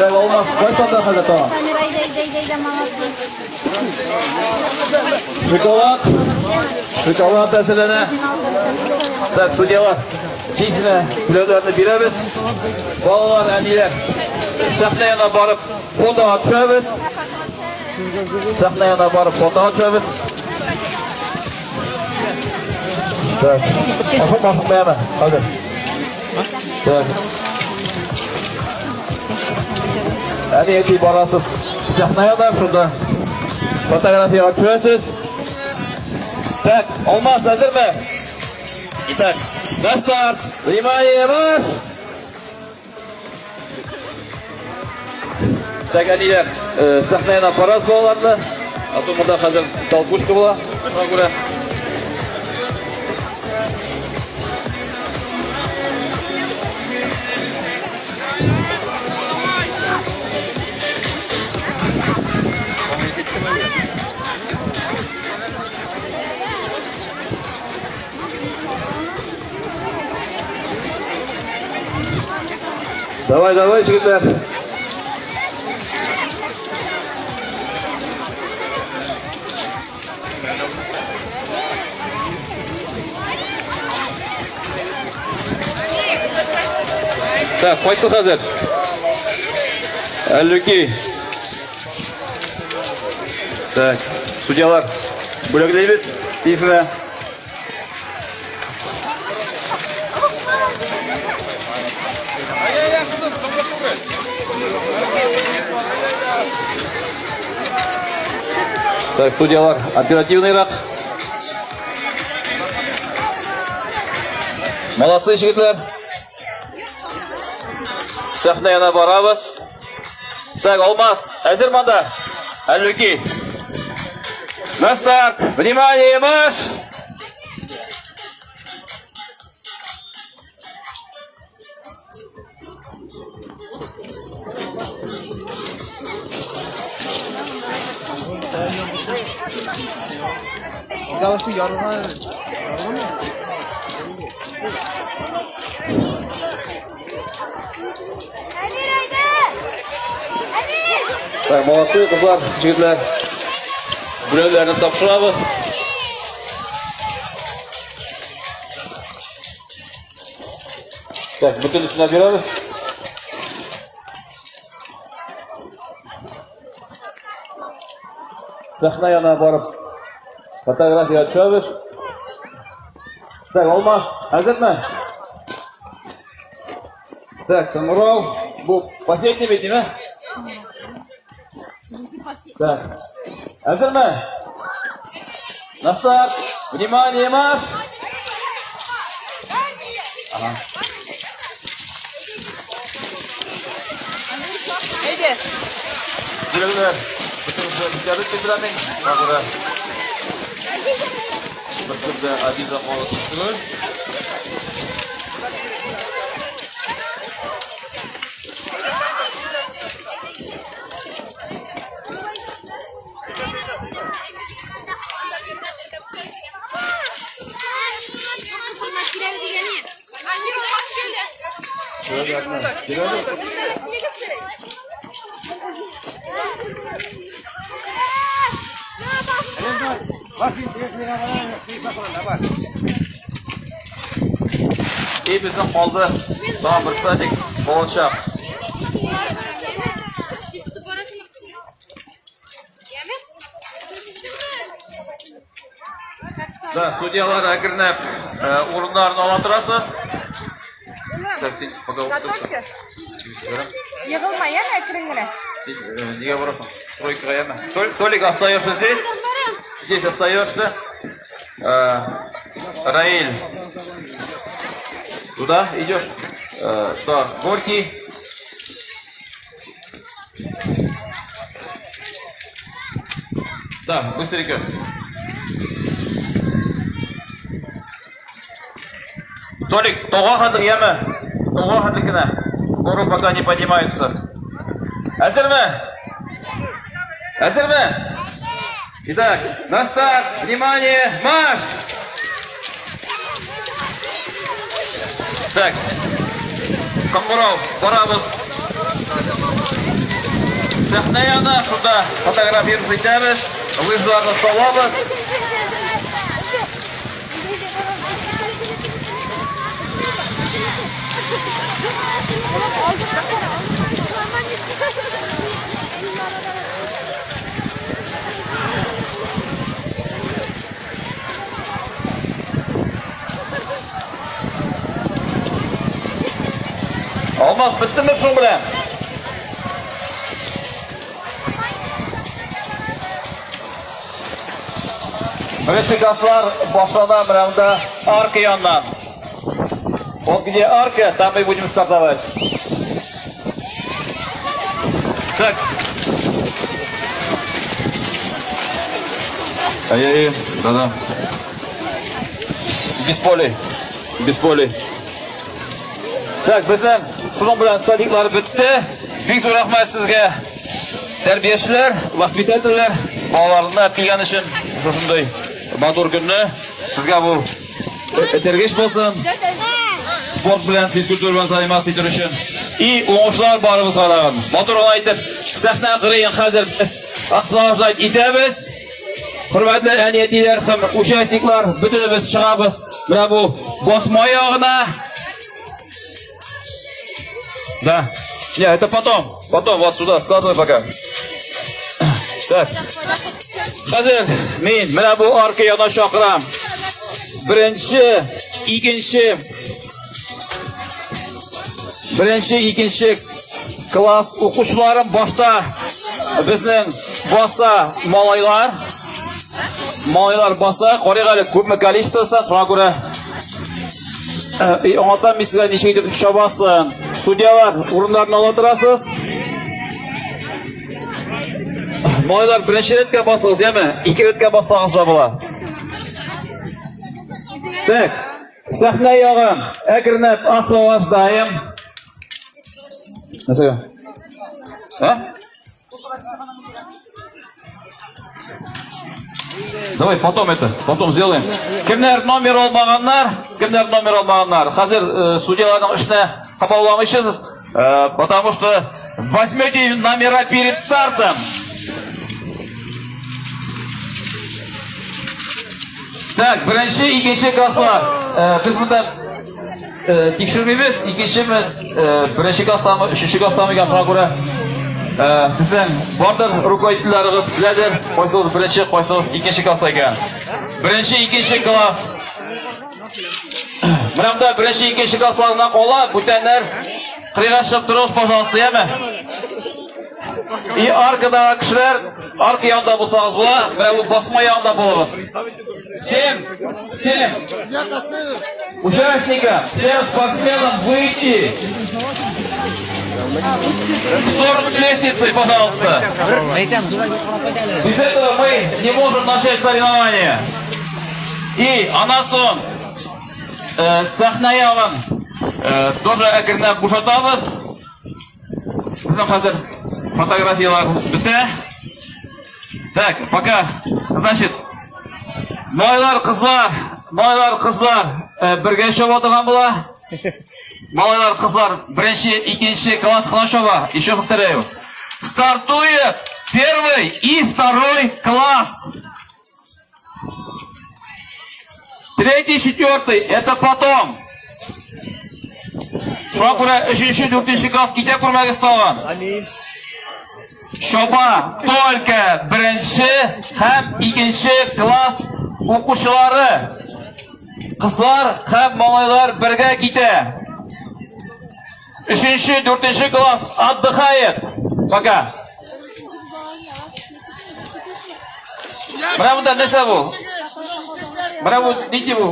Так, olmaz. Koy sonda hadi tamam. Şokolad әзірлене. Так, судьялар. Тезіне біреулерді береміз. Балалар, әнелер. Сахнаяна барып, фотоға түсеміз. Сахнаяна барып, фотоға түсеміз. Так, ашық бәйімі. Қазір. Так. Әнеті барасыз. Сахнаяна шында. Фотографияға түсесіз. Так, olmaz, hazır mı? Итак, на старт. Внимание, марш! Так, әнелер, сахнаяна аппарат болаларды. А то мұнда қазір толкушка бола. Ona göre. Давай, давай, жігіттер. Так, қойсы қазір. Әліки. Так, судьялар. Бөлігілейбіз. Дейсіне. Так, судьялар оперативныйрақ. Молодцы, жігітлер. Сахнаяна барабыз. Так, olmaz. Әзір манда. Әліки. На старт. Внимание, марш! Так, молодцы, қызлар, жігітлер. Біреулерді тапшырамыз. Так, бүтін ішіне береміз. Сахнаяна барып, фотография түсеміз. Так, olmaz. Әзір ме? Так, Самурау. Бұл последний бет, не ме? Так, әзір ме? На старт. Внимание, марш! Ага. Ege. Біреулер. Бүтін темперамент. Бағыра. Bir kızda Aziza Moğol'un. Şöyle yapma. İyi bizim oldu. Daha bir pratik olacak. Da, судьялар әкірініп, орындарын алатырасыз. Готовься. Егылма, я әкіріңгіне. Неге бұрасың? Тройкаға яна. Толик, остаешься здесь. Здесь остаешься. Раиль. Туда идешь. Туда Горький. Да, быстренько. Толик, тоғақ яма. Тоғақ кіна. Гору пока не поднимается. Әзір ме? Әзір ме? Итак, на старт, внимание, марш! Так, Камбуров, барабыз. Sahne yana şurada fotoğrafiyamizni çekamiz. Lыжlarni solamiz. Olmaz, bittimi shu bilan? Birinchi gazlar boshlanadi biramda arka yondan. Вот где арка, там и будем стартовать. Так. Ай-яй-яй, да-да. Без полей. Без полей. Так, bizden şunun bilan stadiklar bitti. Büyük zo'r rahmat sizga. Tarbiyachılar, vaspitatorlar, bolalarni qilgan uchun shunday madur kunni sizga bu tergesh bo'lsin. Sport bilan fizkultur bilan zaymas etish uchun. O'ng'ishlar borimiz sog'lag'in. Motorni aytib, sahna qirg'in hozir asloshlar etamiz. Hurmatli aniyatlilar ham участниклар, bitinimiz chiqamiz. Mana bu bosma oyog'ini. Да. Нет, это потом. Потом вот сюда складывай пока. Так. Hozir men mana bu orqa yana shoqiram. Birinchi, ikkinchi klass o'quvchilarim boshda bizning bossa molaylar bossa, qarag'ali ko'pmi kolичествоsi, shuna ko'ra ondan sizga nechga deb tushabasin. Sudyalar o'rinlarini olatirasiz. Molaylar birinchi retga bossangiz yami, ikki retga bossangiz bo'ladi. Так. Sahna yog'im, akrinab aslovashdayim. Nasıl? Ha? Давай потом сделаем. Kimlar номер olmaganlar? Hozir sudyalarning ishini qabullamishsiz, потому что возьмете номера перед стартом. Так, birinchi, ikkinchi klasslar. Biz bundan tekshirmaymiz. Ikkinchimi, birinchi klassdami, uchinchi klassdami shunga ko'ra sizning bordir rukoyatlarimiz biladir. Qo'ysangiz birinchi, qo'ysangiz ikkinchi klass ekan. Birinchi, ikkinchi klass. Biramda birinchi, ikkinchi klasslardan qolib, butanlar qirg'ashib turib, пожалуйста, yami. Arkada kishilar, arka yonda bo'lsangiz bo'lar, mana bu bosma yonda bo'lasiz. Всем участникам, всем спортсменам выйти в сторону лестницы, пожалуйста. Без этого мы не можем начать соревнования. И Анасон Сахнаяван тоже акырнап бушатабыз. Bizim hazır fotoğrafyalar bitti. Так, пока. Значит, Moylar qizlar birga yashab o'tirgan bo'lar. Moylar qizlar birinchi, ikkinchi klass xonashova. Еще повторяю. Стартует первый и второй класс. Третий, четвертый это потом. Шуңа күрә 3-4 класс китә күрмәгез тагын. Shoba только birinchi ham ikkinchi klass o'quvchilari, qizlar ham molaylar birga ketdi. 3-4 klass отдыхает. Пока. Mana bunda nima bu? Mana bu nima bu?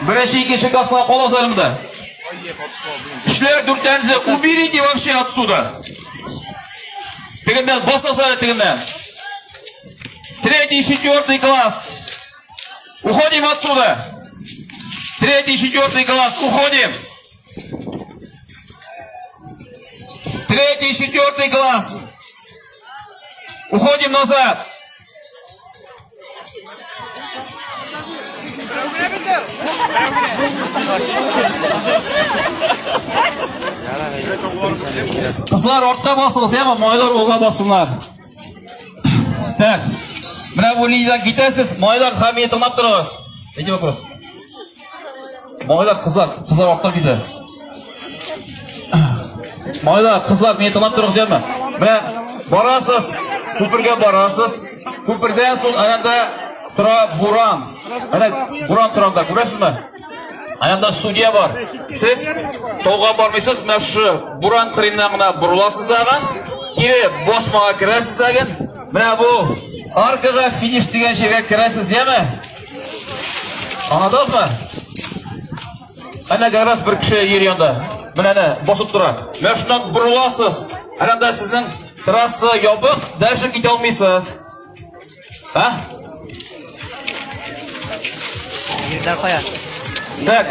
Birinchi, ikkinchi klasslar qolazlarimda. Ishlar durtangizni уберите вообще отсюда. Тегендан боссасара тегендан. 3-4 класс. Уходим отсюда. 3-4 класс. Уходим. 3-4 класс. Уходим назад. Kızlar orta basılır ya ama maylar oğa basınlar. Так. Mana bu liniyadan ketasiz. Maylar hamma to'nab turasiz. Nega вопрос? Maylar qizlar orta ketadi. Maylar qizlar meni to'nab turasizmi? Mana borasiz, ko'pirga borasiz. Ko'pirdan so'ng ananda buron. Mana buron turadi, ko'rasizmi? Ananda sudya bor. Siz to'g'on bormaysiz, mana shu buron qirindan burilasiz ag'an. Kelib bosmaga kirasiz ag'an. Mana bu arkaga finish degan yerga kirasiz-mi? Anladingizmi? Ana garas bir kishi yer yonida. Mana bosib turadi. Mana shundan burilasiz. Ananda sizning trassa yopiq, dasha keta olmaysiz. Ha? Yerda qo'yar. Так.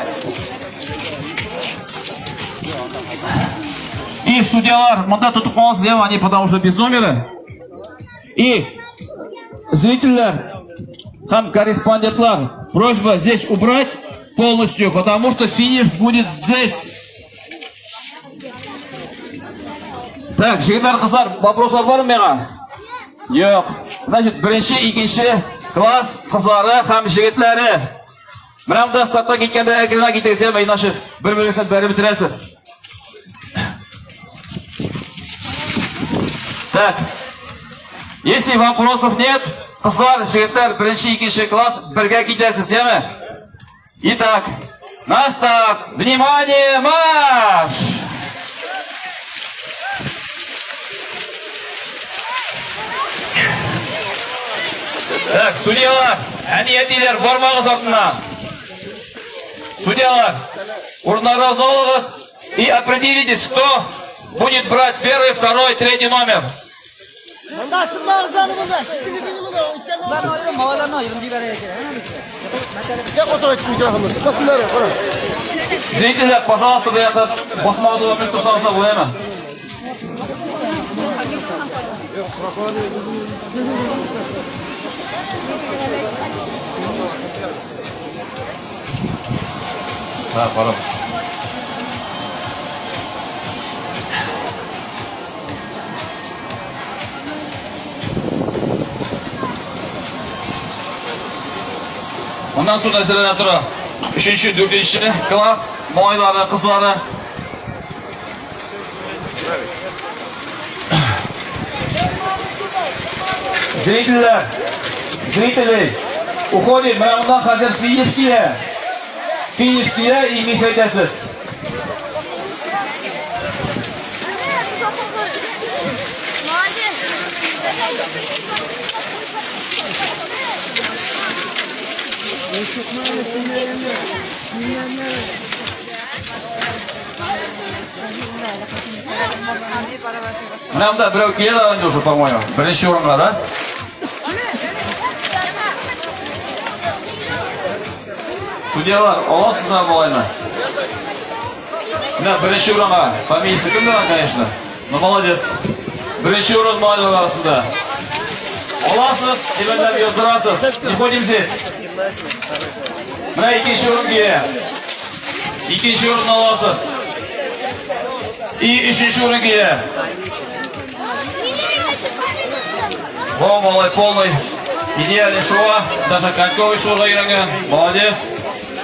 И судьялар, мында tutib qo'yasiz, они потому что без номера. И зрителям, там корреспондентлар, просьба здесь убрать полностью, потому что финиш будет здесь. Так, жигитлар, qizlar, вопросlar bormi menga? Yo'q. Значит, birinchi, ikkinchi klass qizlari ham yigitlari. Mana bunda startga ketganda ekranga ketasiz, mana shu bir-biringizni berib bitirasiz. Так. Если вопросов нет, qizlar, yigitlar, birinchi, ikkinchi klass birga ketasizmi? Итак, на старт. Внимание, марш! Так, судьялар, әнiyetiler, бармағыз артынан. Судьялар, орындарыңызды алыңыз и определитесь, кто будет брать первый, второй, третий номер. Зрители, пожалуйста, посмотрите на присутствующего время. Да, пожалуйста. Ondan sonra sizlerden sonra 3. 4. klass moylari, qizlari. Зрители, уходим, мы ondan hazır finishkiye и meshaytasiz. Нам да, birov keladi уже, по-моему. Birinchi o'ringa, da? Судьялар, olasizlar bo'laymi? Mana birinchi o'ringa, familiyasi kimdir, конечно. Ну, молодец. Birinchi o'rin moylar orasida. Olasiz, demaklar yozdirasiz. Не ходим здесь. Mana ikkinchi o'ringa. Ikkinchi o'rinni olasiz. И uchinchi o'ringa. Во, малый, полный. Идеальный шоу. Даже коньковый шоу заигран. Молодец.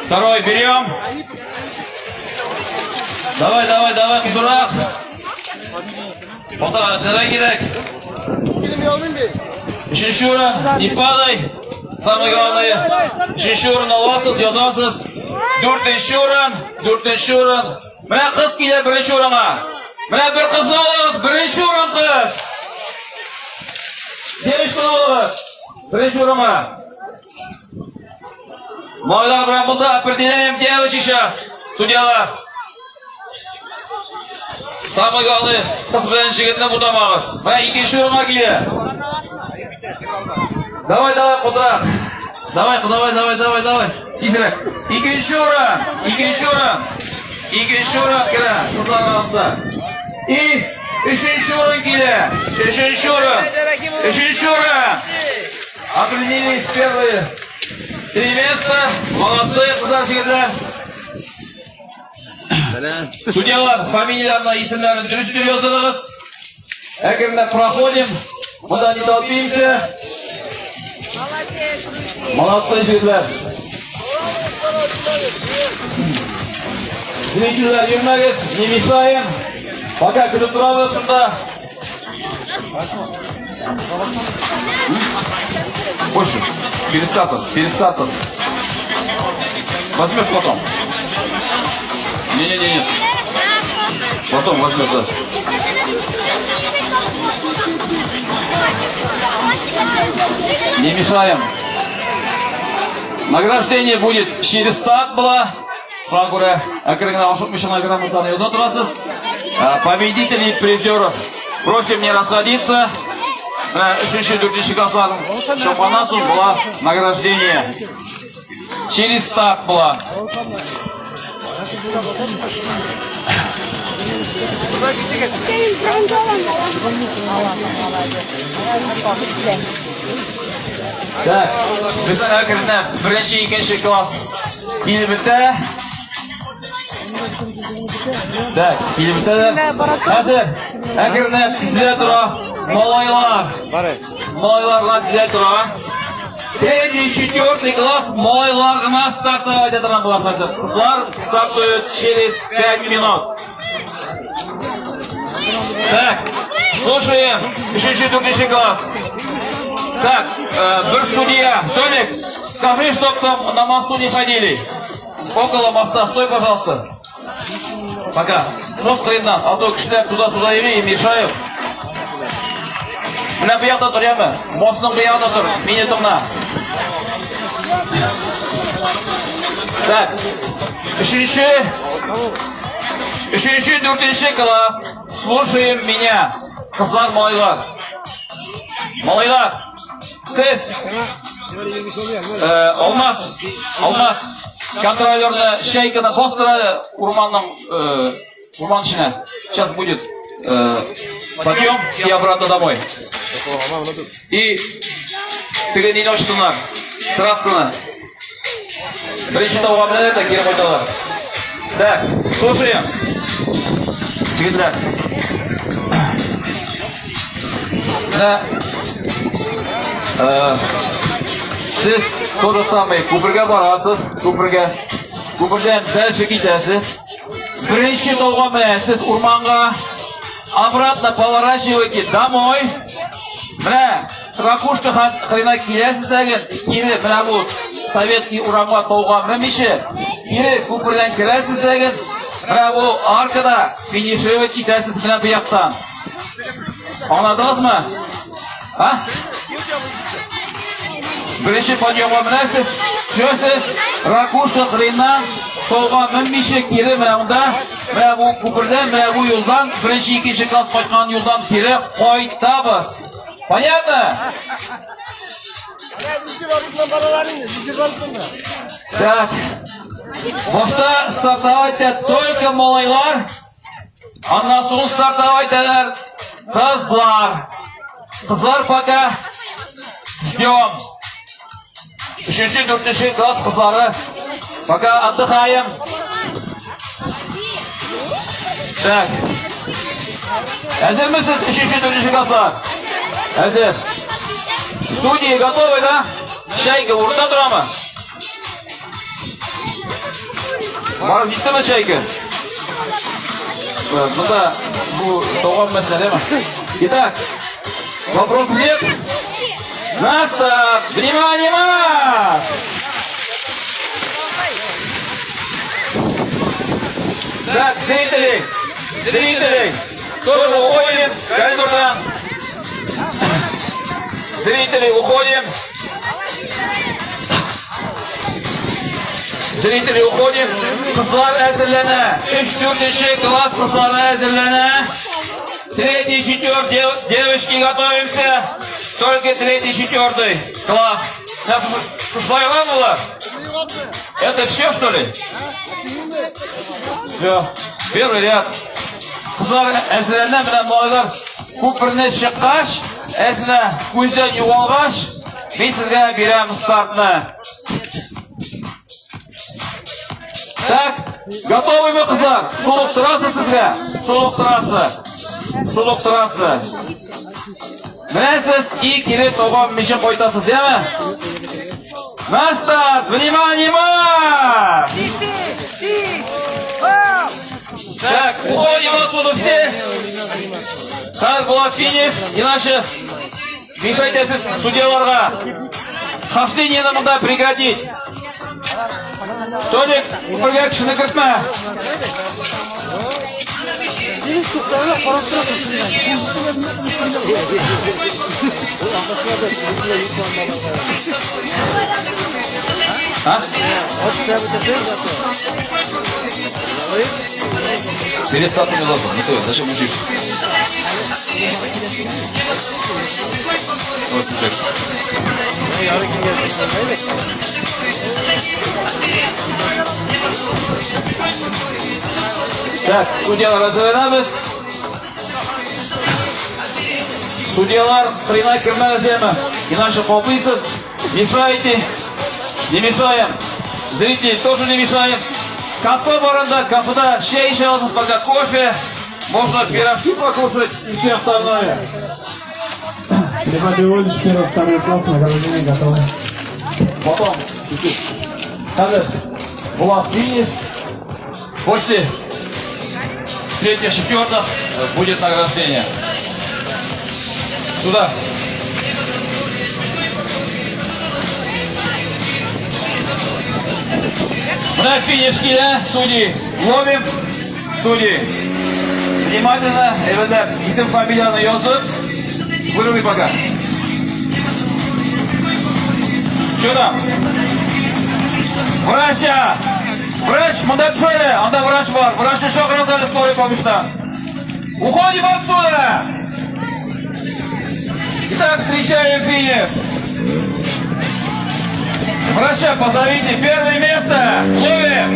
Второй берем. Давай, Кизурах. Вот, дорогие. Üçüncü o'rin, не падай. Самое главное. Üçüncü o'rin olasiz, yozasiz. Dördüncü o'rin. Mana qiz keladi birinchi o'ringa. Mana bir qizni olasiz, birinchi o'rin qiz. Девочка olasiz. Birinchi o'ringa. Moylar bilan bunda определяем девочек сейчас. Судьялар. Самое главное, qiz bilan yigitni budamag'iz. Mana ikkinchi o'ringa keldi. Давай, Qudrat. Давай. Tezroq. Ikkinchi o'rin. İkinci o'rin keldi. Qizlarga. И uchinchi o'rin keldi. Uchinchi o'rin. Определились первые. 3 места. Молодцы, qizlar, yigitlar. Судьялар, фамилияларына исемлерін дұрыс яздырыңыз. Әкірінде проходим. Бұда не толпимся. Молодцы, жігітлер. Зрителер, ермәгіз, не мешаем. Пока күтіп тұрады сында. Больше. Перестатор. Возьмешь потом. Не. Потом возьмешь, да. Не мешаем. Награждение будет через старт было. Франгуре, акырыңа ашық мешан награмыздан еудан тұрасыз. Победителей и призеров просим не расходиться. Үшінші, төртінші класслардың шампионату было награждение. Через старт было. Так, біздің әкіріне бірінші, екінші класс келібітті. Так, келібіттілер. Әзір, әкіріне тізіле тұра. Малайларға тізіле тұра. Третий, четвертый класс малайларына стартовать етірін бұлар. Қызлар стартуют через 5 минут. Так, слушаем. Üçüncü, төртінші класс. Так, бір судья. Толик, скажи, чтоб там на мосту не ходили. Около моста. Стой, пожалуйста. Пока. Мост қиыннан. А то кішілер туда-туда еме и мешают. Мына бұяқта тұр емі. Мостың бұяқта тұр. Минутымна. Так. Üçüncü, төртінші класс. Слушаем меня. Қызлар, малайлар. Малайлар. Сіз. Алмаз. Контролерный шейканы қостырады урман ішіне. Сейчас будет подъем и обратно домой. И тренировщина трассаны. Бірінші тауға біледі, кері қойталар. Так, слушаем. Жігітлер. Сіз то же самый көпірге барасыз, көпірден дальше кетесіз. Бірінші тауға мінесіз урманға, обратно поворачивайте домой. Міне, ракушка қырына келесіз әген, кері міне бұл советский урамға тауға мінмеше, кері көпірден келесіз әген, міне бұл аркада финишевать кетесіз міне бұяқтан. Анадыңыз ма? Бірінші подъемға мінесіз, жүрсіз, ракушка қырынан толға мінмеше кері міне мұнда, міне бұл көпірден, міне бұл юлдан, бірінші, екінші класс қайтқан юлдан кері қойтабыз. Понятно? Так, бошта стартовать только малайлар, андан соң стартовать қызлар. Қызлар пока ждем. Үшінші, төртінші класс қызлары. Пока отдыхаем. Так. Әзір мысыз, үшінші, төртінші класслар? Әзір. Судьи готовы, да? Шайка орында тұра ма? Барып жетті ма шайка? Мұнда бұл тоған мәселе ма? Итак, вопрос нет? На старт! Внимание, марш! Так, зрители, тоже уходим, коридордан. Зрители, уходим. Қызлар әзірләні. 3-4 класс қызлары әзірләні. 3-4 девочки готовимся. Только 3-4 класс. Шушлайға было? Это все, что ли? Все. Первый ряд. Қызлар әзірләні, міне малайлар көпіріне шыққаш, әзіне көзден юғалғаш, мен сізге беремін стартны. Так. Готовыми, қыздар? Шолып тұрасы сізге? Шолып тұрасы. Шолып тұрасы. Білесіз, и керек оған мешін қойтасыз, еме? Настав, внимание, марш! Так, уходим отсюда все. Қазір была финиш, иначе мешайтесіз судьяларға. Хождение мында пригодить. Толик, бірге кішіні кіртме. А? Перестав мне лапу, не то, зачем учишь? Вот так. Так, судьялар развернеміз. Судьялар принимать кірмәліземі. Иначе қолпейсіз. Мешайте. Не мешаем. Зрители тоже не мешаем. Кафе баранда, кафеда чай еще раз, пока кофе. Можно пирожки покушать и все остальное. Прихватил Олечки, первый, второй класс, награждение готово. Потом, чуть-чуть. Қазір была финиш. После третьего четвертого будет награждение. Сюда. На финишке, да, судьи. Ловим. Судьи. Внимательно, ребята, исем фамилияны yazıp. Вырви пока. Что там? Врача! Врач, мында түседі, анда врач бар. Врачты шақырыңыздар скорой помощьтан. Уходим отсюда! Итак, встречаем финиш. Врача, позовите. Первое место. Ловим.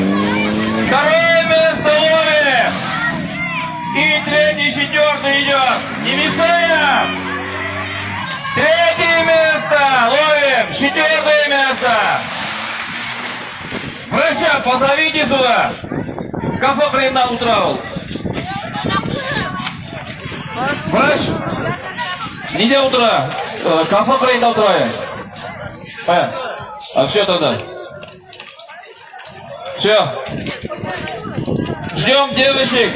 Второе место ловим. И третий, четвертый идет. Не мешаем. Третье место ловим. Четвертое место. Врача, позовите сюда. Кафе приемна утравал. Врач, неде утра. Кафе приемна утравал. А все тогда? Все. Ждем девочек.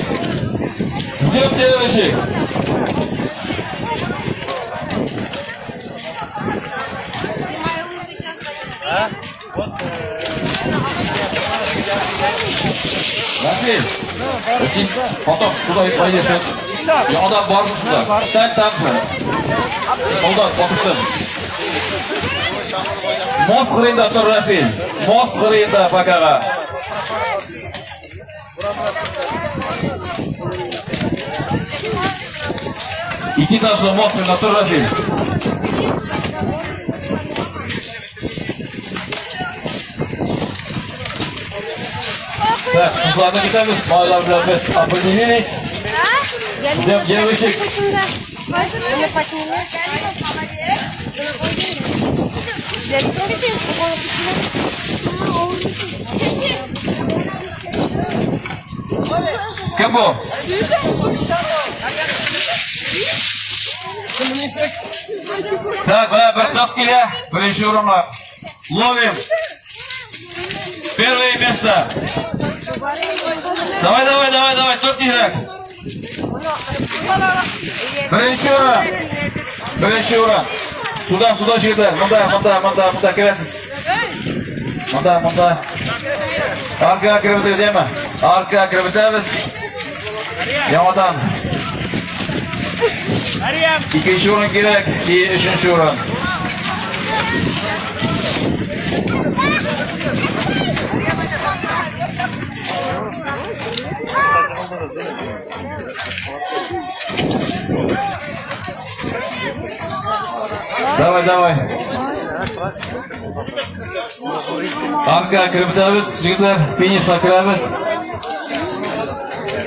Ждем девочек. Рафиль, потом туда и пойдешь. Yandan barmış da. Sen tam mı? Soldat bakıştın. Mos kırıyında otur Rafil. Mos kırıyında bakağa. İki taşlı mos kırıyında otur Rafil. Так, ладно, витамин, мало без определились. Ждем девочек. Кого? Так, братовские, прищуром ловим. Первое место. Давай, тут не играй. Прищуром. Сюда, череда. Мында, киресіз. Мында. Арка кірбітіп земі. Арка кірбітеміз. Ямадан. İkinci orun gerek, üçüncü orun. Давай. Arka kırmızımız, çocuklar finishla kırmız.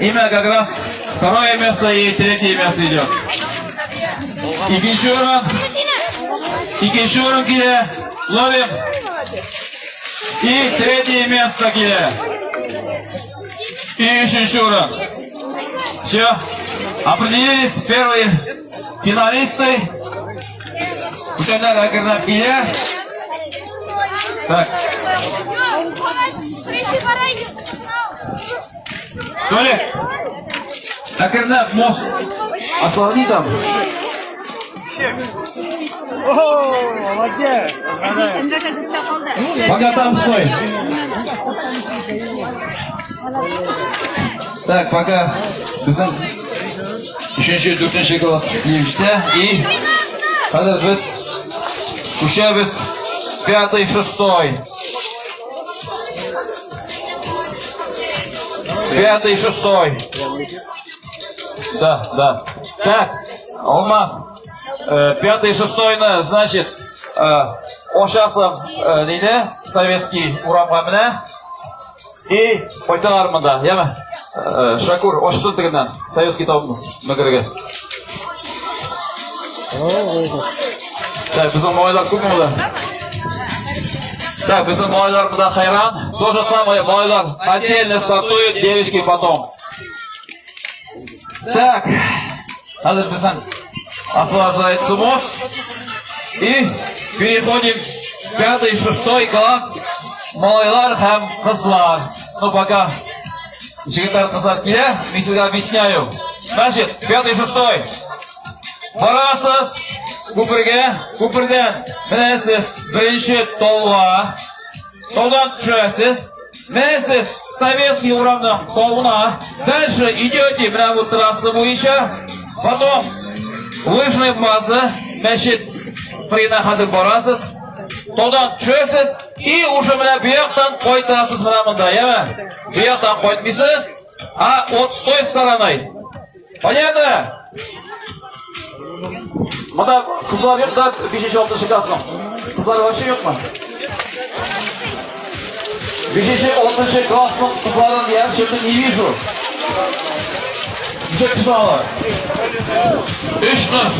Имя как раз второе место и третье место идет. İkinci orun gide, ловим. И третье место гиде. И üçüncü урын. Все. Определились первые финалисты. Ученые наградные пили. Так. Толик, наградный мост. Отклони там. Пока там стой. Так, пока. Üçüncü, dördüncü klass deyishdi. И hozir biz ushamiz 5-й, 6-й. 5-й, 6-й. Да. Так, Алмаз. 5-й, 6-й, значит, Ошасов, deydi, советский урамға и Пойталармында, яма? Шакур, Ошасын тігінен, советский табымыз, мүгірге. Так, біздің малайлар көп мұлда. Так, біздің малайлар мұда Хайран. То же самое, малайлар отдельно стартуют, девочки потом. Так, надо біздің освобождается мост. И переходим в 5-й, 6-й класс. Малайлар һәм қызлар. Ну, пока жігіттер қызлар келе, мен сізге объясняю. Значит, 5-й, 6-й. Барасыз көпірге, көпірден мінесіз бірінші толға. Толдан түсіресіз. Мінесіз советский урамның толғына. Дальше идете прямо вот трассы бойынша. Потом лыжной базы, значит, принаходы барасыз. Толдан түсіресіз. И уже мына бияқтан қойтасыз мына мұнда, яма? Бияқтан қойтмайсыз, а вот с той стороной. Понятно? Мына қызлар жоқ да 5-6 классның. Қызлар вообще жоқ ма? 5-6 классның қызларын я что-то не вижу. Где қызлар? 3 қыз.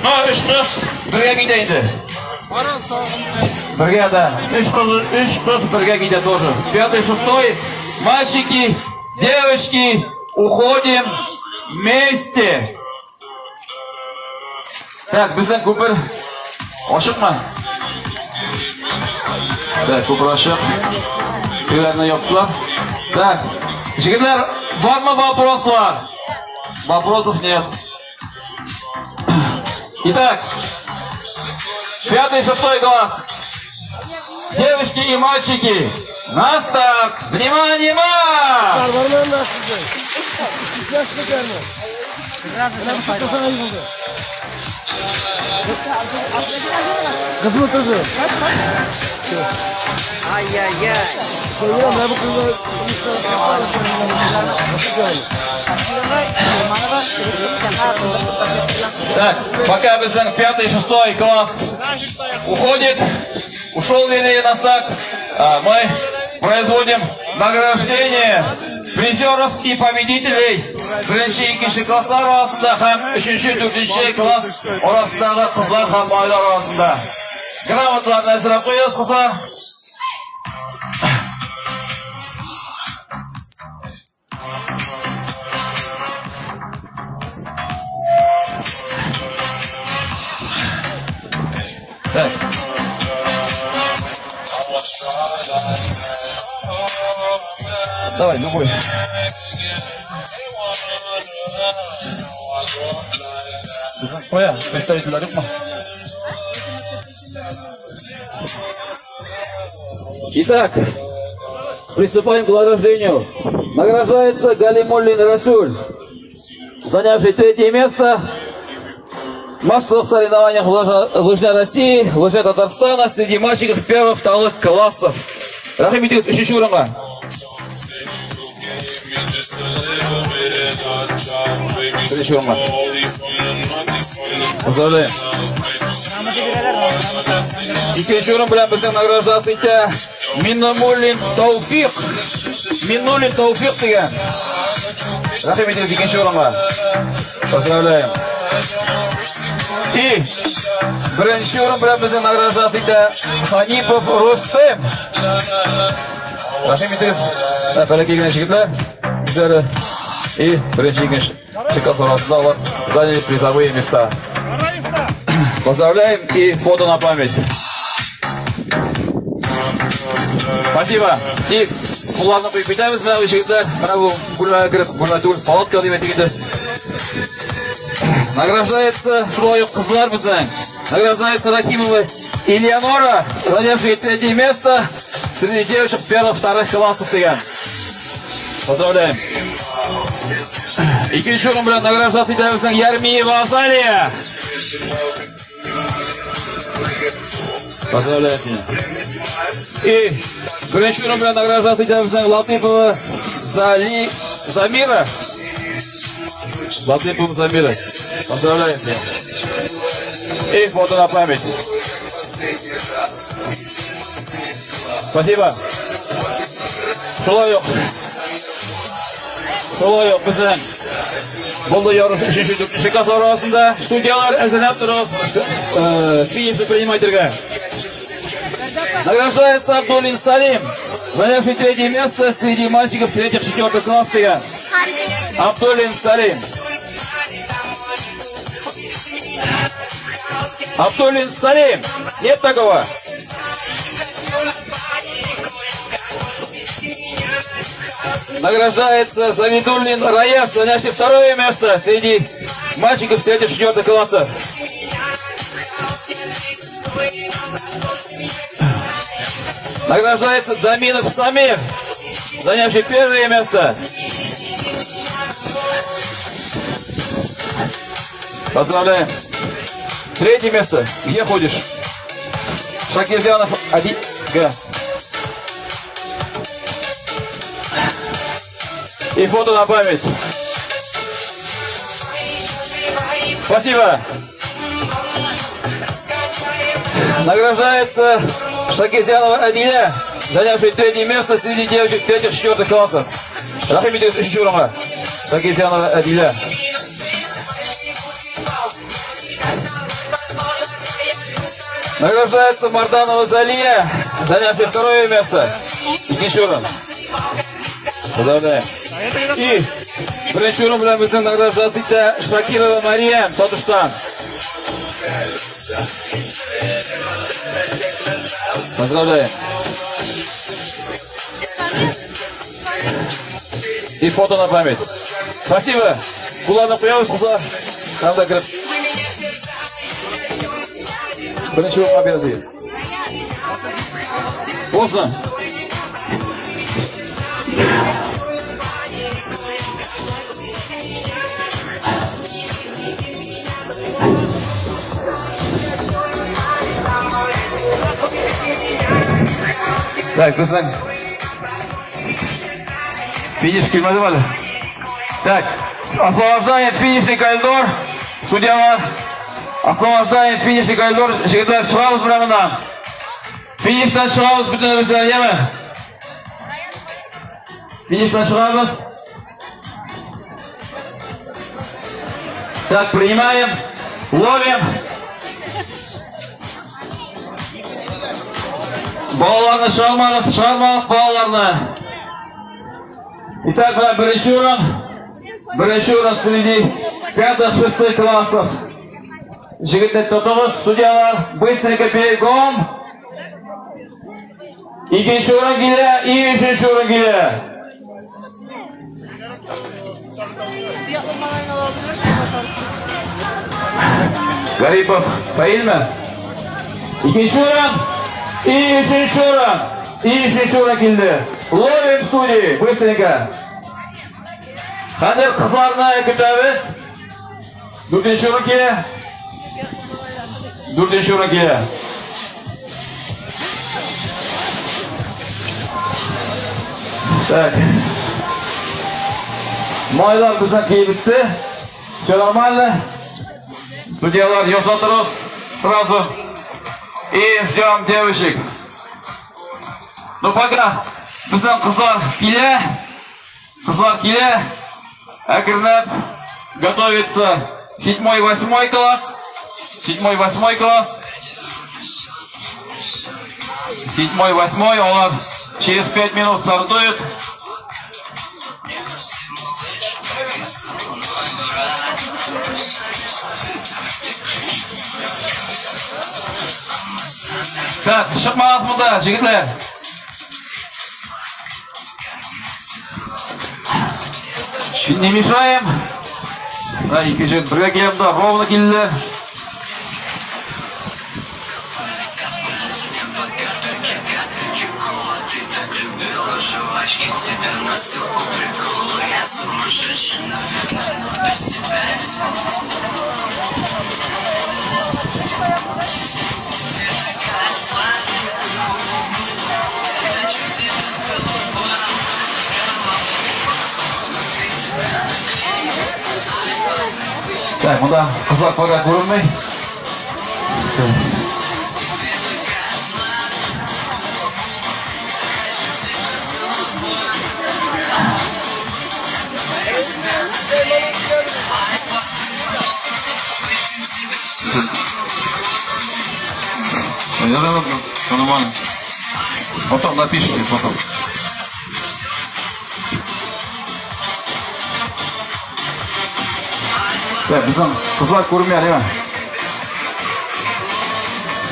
На 3 қыз. Бірге кейдейді. Бірге да. 3 қыз бірге кейде тоже. 5-й, 6-й. Мальчики, девочки, уходим вместе. Так, біздің көпір ашық ма? Так, көпір ашық. Үйлеріне yoqdilar. Так, жігітлер, бар ма вопросlar? Вопросов нет. Итак, 5-й, 6-й класс. Девочки и мальчики, на старт! Внимание! Ай-яй-яй. Так, пока біздің 5-й, 6-й класс уходит, ушел вернее на старт, мы производим награждение призеров и победителей. Бірінші, екінші класслар арасында һәм 3-ші, 4-ші класс арасындағы қызлар һәм байлар арасында. Грамоталарны әзірлеп қойыңыз, қызлар. Так. Давай, любой. Твоя, представитель ритма. Итак, приступаем к награждению. Награждается Галимуллин Расуль, занявший 3-е место в массовых соревнованиях лыжня России, лыжня Татарстана среди мальчиков 1-2 классов. Рахим идет 3-ші орынға. Бірінші орынға. Поздравляем. Екінші орын білен біздің награждасы ете Миннуллин Тауфиқ. Миннуллин Тауфиқ деген. Рахим идет 2-ші орынға. Поздравляем. И бірінші орын білен біздің награждасы ете Ханипов Рустем. Рахим етіңіз. Бәлекей келген жігітлер. Біздері. И бірінші екінші шикас арасында олар заняли призовые места. Поздравляем и фото на память. Спасибо. И құлағына құйып мына жігіттер. Мына бұл бұрға кіріп, бұрға түгіл палатка деп етігеді. Награждается трое қызлар біздің. Награждается Рахимова Элеонора, занявшая 3 место среди девочек 1-2 классов деген. Поздравляем. Екінші орын білен награждаться етеміздің Ярмиева Азалия. Поздравляем. И бірінші орын білен награждаться етеміздің Латыпова Замира. Латыпова Замира. Поздравляем. И фото на память. Спасибо. Солай біздің болды ярым 3-4 класс арасында студиялар әзірлеп тұрып финишті принимательға. Награждается Абдулин Салим, занявший 3 место среди мальчиков 3-4 классов. Абдулин Салим. Абдулин Салим. Нет такого? Награждается Завидуллин Раев, занявший 2 место среди мальчиков 3-4 класса. Награждается Заминов Самир, занявший 1 место. Поздравляем. 3 место. Где ходишь? Шакирзянов 1. И фото на память. Спасибо. Награждается Шакирзянова Адиля, занявший 3 место среди девочек 3-4 классов. Рахим етіңіз 3 орынға. Шакирзянова Адиля. Награждается Марданова Залия, занявший 2 место. 2 орын. Поздравляем. И бірінші орын білен біздің награждается Шакирова Мария, Татарстан. Поздравляем. И фото на память. Спасибо. Кулана появилась, куда? Там так раз. Бірінші орын обязательно. Можно? Так, біздің финиш келмеді. Так, освобождаем финишный коридор. Судьялар, освобождаем финишный коридор. Жігіттер, шығамыз бірамынан. Фиништан шығамыз бүтін өздер, емі? Фиништан шығамыз. Так, принимаем, ловим. Балаларны шығармаңыз, шығармалық балаларны. Итак, бірінші орын среди 5-6 классов. Жігіттер тұтығыз, судьялар, быстренько бегом. Екінші орын келе, и үшінші орын келе. Гарипов, Фаилма. Екінші орын. И үшінші орын келді. Ловим студии, быстренько. Қазір қызларына күтеміз. 4-ші орын келе. 4-ші орын келе. Так. Майлар біздің кейбітті. Все нормально. Судьялар, йосатырыз сразу. И ждем девочек. Ну пока біздің қызлар келе, әкірніп, готовится 7-8 класс. 7-8 класс. 7-8 олар Через 5 минут стартует. Так, шықмаңыз мұнда, жігітлер. Не мешаем. Да, екі жігіт бірге келемді, ровно келділер. Тебя носил по приколу, я сумасшедший, наверное, но без тебя не смогу. Ты такая сладкая, я хочу тебя целовать. Так, мұнда қызлар пока көрінмей. Все нормально. Потом напишите, потом. Так, біздің қызлар көрмей әлеме.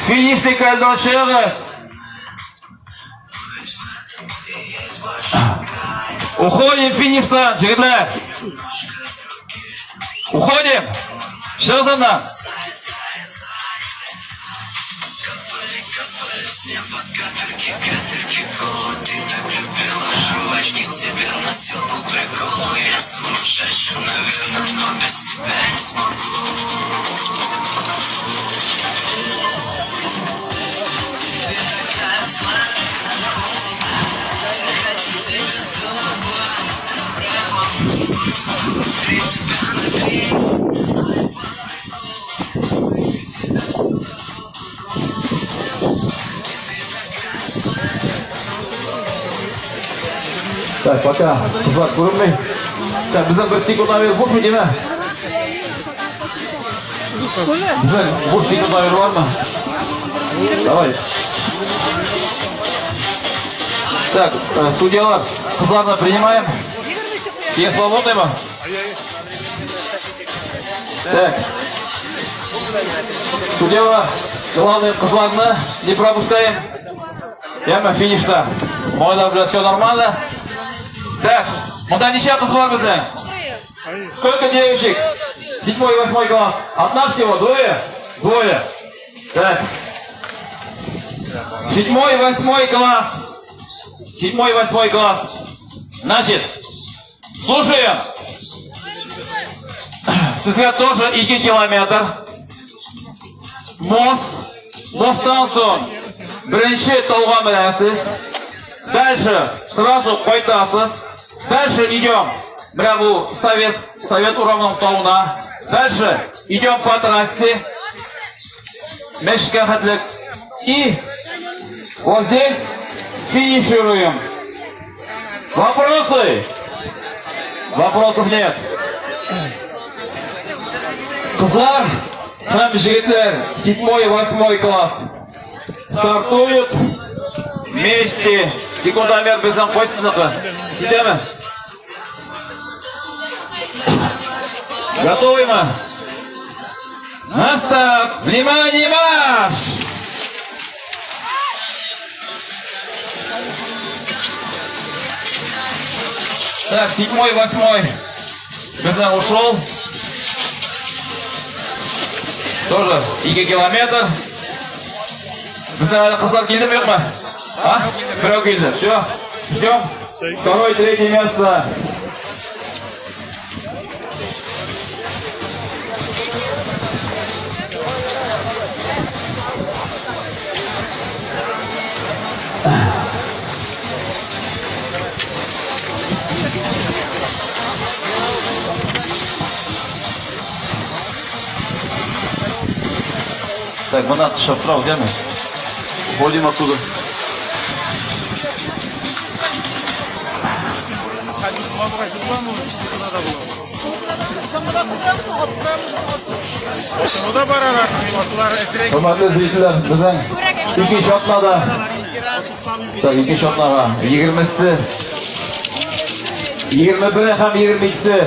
Финишный кальдон шығыз. Уходим фиништан, жігітлер. Уходим. Шығызынан. С неба капельки, капельки колу. Ты так любила жвачки, тебя носил по приколу. Я сумасшедший, наверное, но без тебя не смогу. Ты такая сладкая, я хочу тебя целовать. Прямо внутри тебя набей. Так, пока қызлар көрінмей. Так, біздің бір секундавер буш ме деме? Біздің буш секундавер бар ма? Давай. Так, судьялар, қызларны принимаем. Все свободны ма? Так. Судьялар, главное, қызларны не пропускаем. Яма финишта. Мойда, бля, все нормально. Так, мұнда неше қыз бар біздің? Сколько девочек? 7-й и 8-й класс. Одна всего, двое? Двое. Так. 7-й и 8-й класс. 7-й и 8-й класс. Значит, слушаем. Сізге тоже 2 километр. Мосттан соң бірінші толған білесіз. Дальше сразу қойтасыз. Дальше идем. Бля, совет уровнем тауна. Дальше идем по трассе. Мешка хатлик. И вот здесь финишируем. Вопросы? Вопросов нет. Қызлар, һәм жігітлер, 7-й и 8-й класс. Стартуют вместе. Секундомер біздің қойсызнықты. Сидемі? Готовы мы? На старт! Внимание, марш! Так, 7-й, 8-й. Біздің ушел. Тоже 2 километр. Біздің әлі қызлар келді ме, ма? А? Біреу келді. Все. Ждем. 2-й, 3-й место. Так, банат шафрау, где мы? Уходим оттуда. Hürmetli izleyiciler, bizden iki şartlarda Так, ikkinchi o'rnaga 20si 21 ham 22si.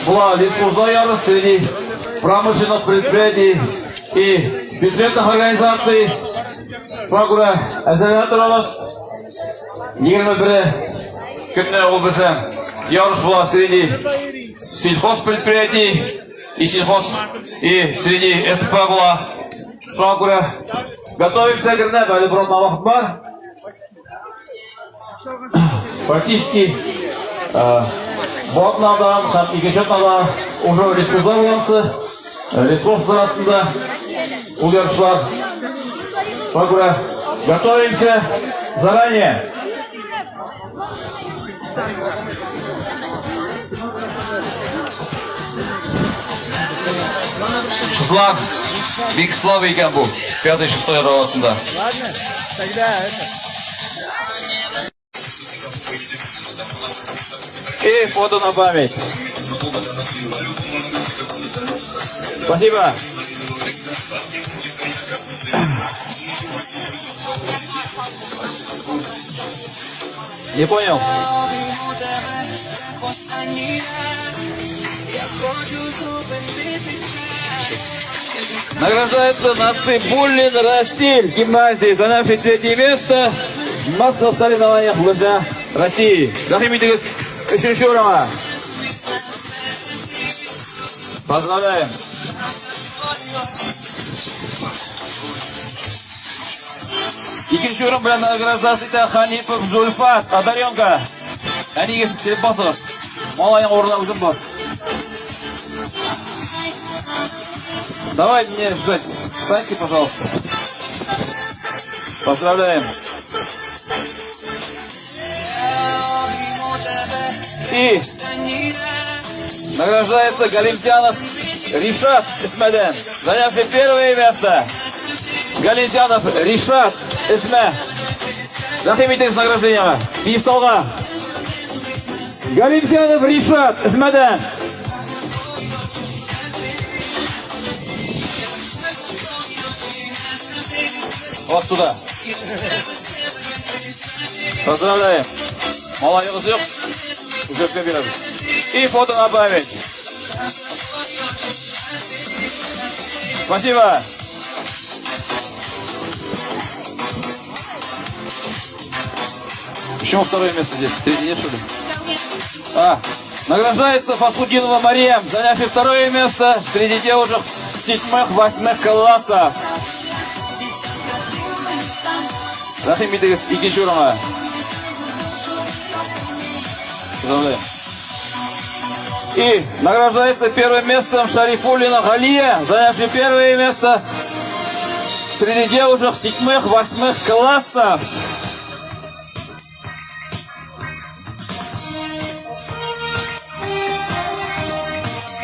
Bular Республика среди промышленных предприятий и бюджетных организаций. Программа әзірләндіріліп 21 күнне ол біздің ярыш була среди сельхозпредприятий и среди СП була. Шуңа күрә готовимся кірне, бәлі бұрынна вақыт бар. Практически Балтнадан, һәм икенче атнадан уже республикасы, арасында ул ярышлар. Шуңа күрә готовимся заранее. Кызлар бик слабый икән бу 5-6 арасында. Ладно, тогда это. И фото на память. Спасибо. Не понял. Награждается Насыбуллин Расиль гимназии, занявший 3 место в массовых соревнованиях в лыжах России. Рахимитигиз 3-ші орынга. Поздравляем. Икенче орын белән награждается Ханипов Зульфат, Одаренко. Әнигез килеп басыгыз. Малайның орнына үзем бас. Давай мне ждать. Встаньте, пожалуйста. Поздравляем. И награждается Галимтянов Ришат Исмеден, занявший 1 место. Галимтянов Ришат Исме. Рахимитигиз награждениега. Писалга. Галимтянов Ришат Исмеден. Вот туда. Поздравляем. Малайыңыз жоқ. Уже береміз. И фото на память. Спасибо. Почему 2 место здесь? 3 нет, что ли? Награждается Фасудинова Мария, занявший 2 место среди девушек 7-8 классов. Рахимитигиз 2-ші орынга. Поздравляем. И награждается 1 местом Шарифуллина Галия, занявший 1 место среди девушек 7-8 классов.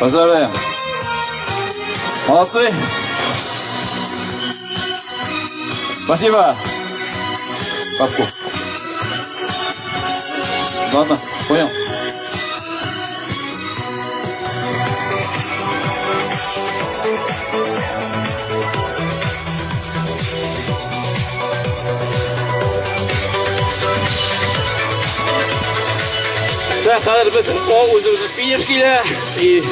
Поздравляем. Молодцы. Спасибо. Папку. Ладно, понял. Так, қазір біз ол өзіміздің финишкеге и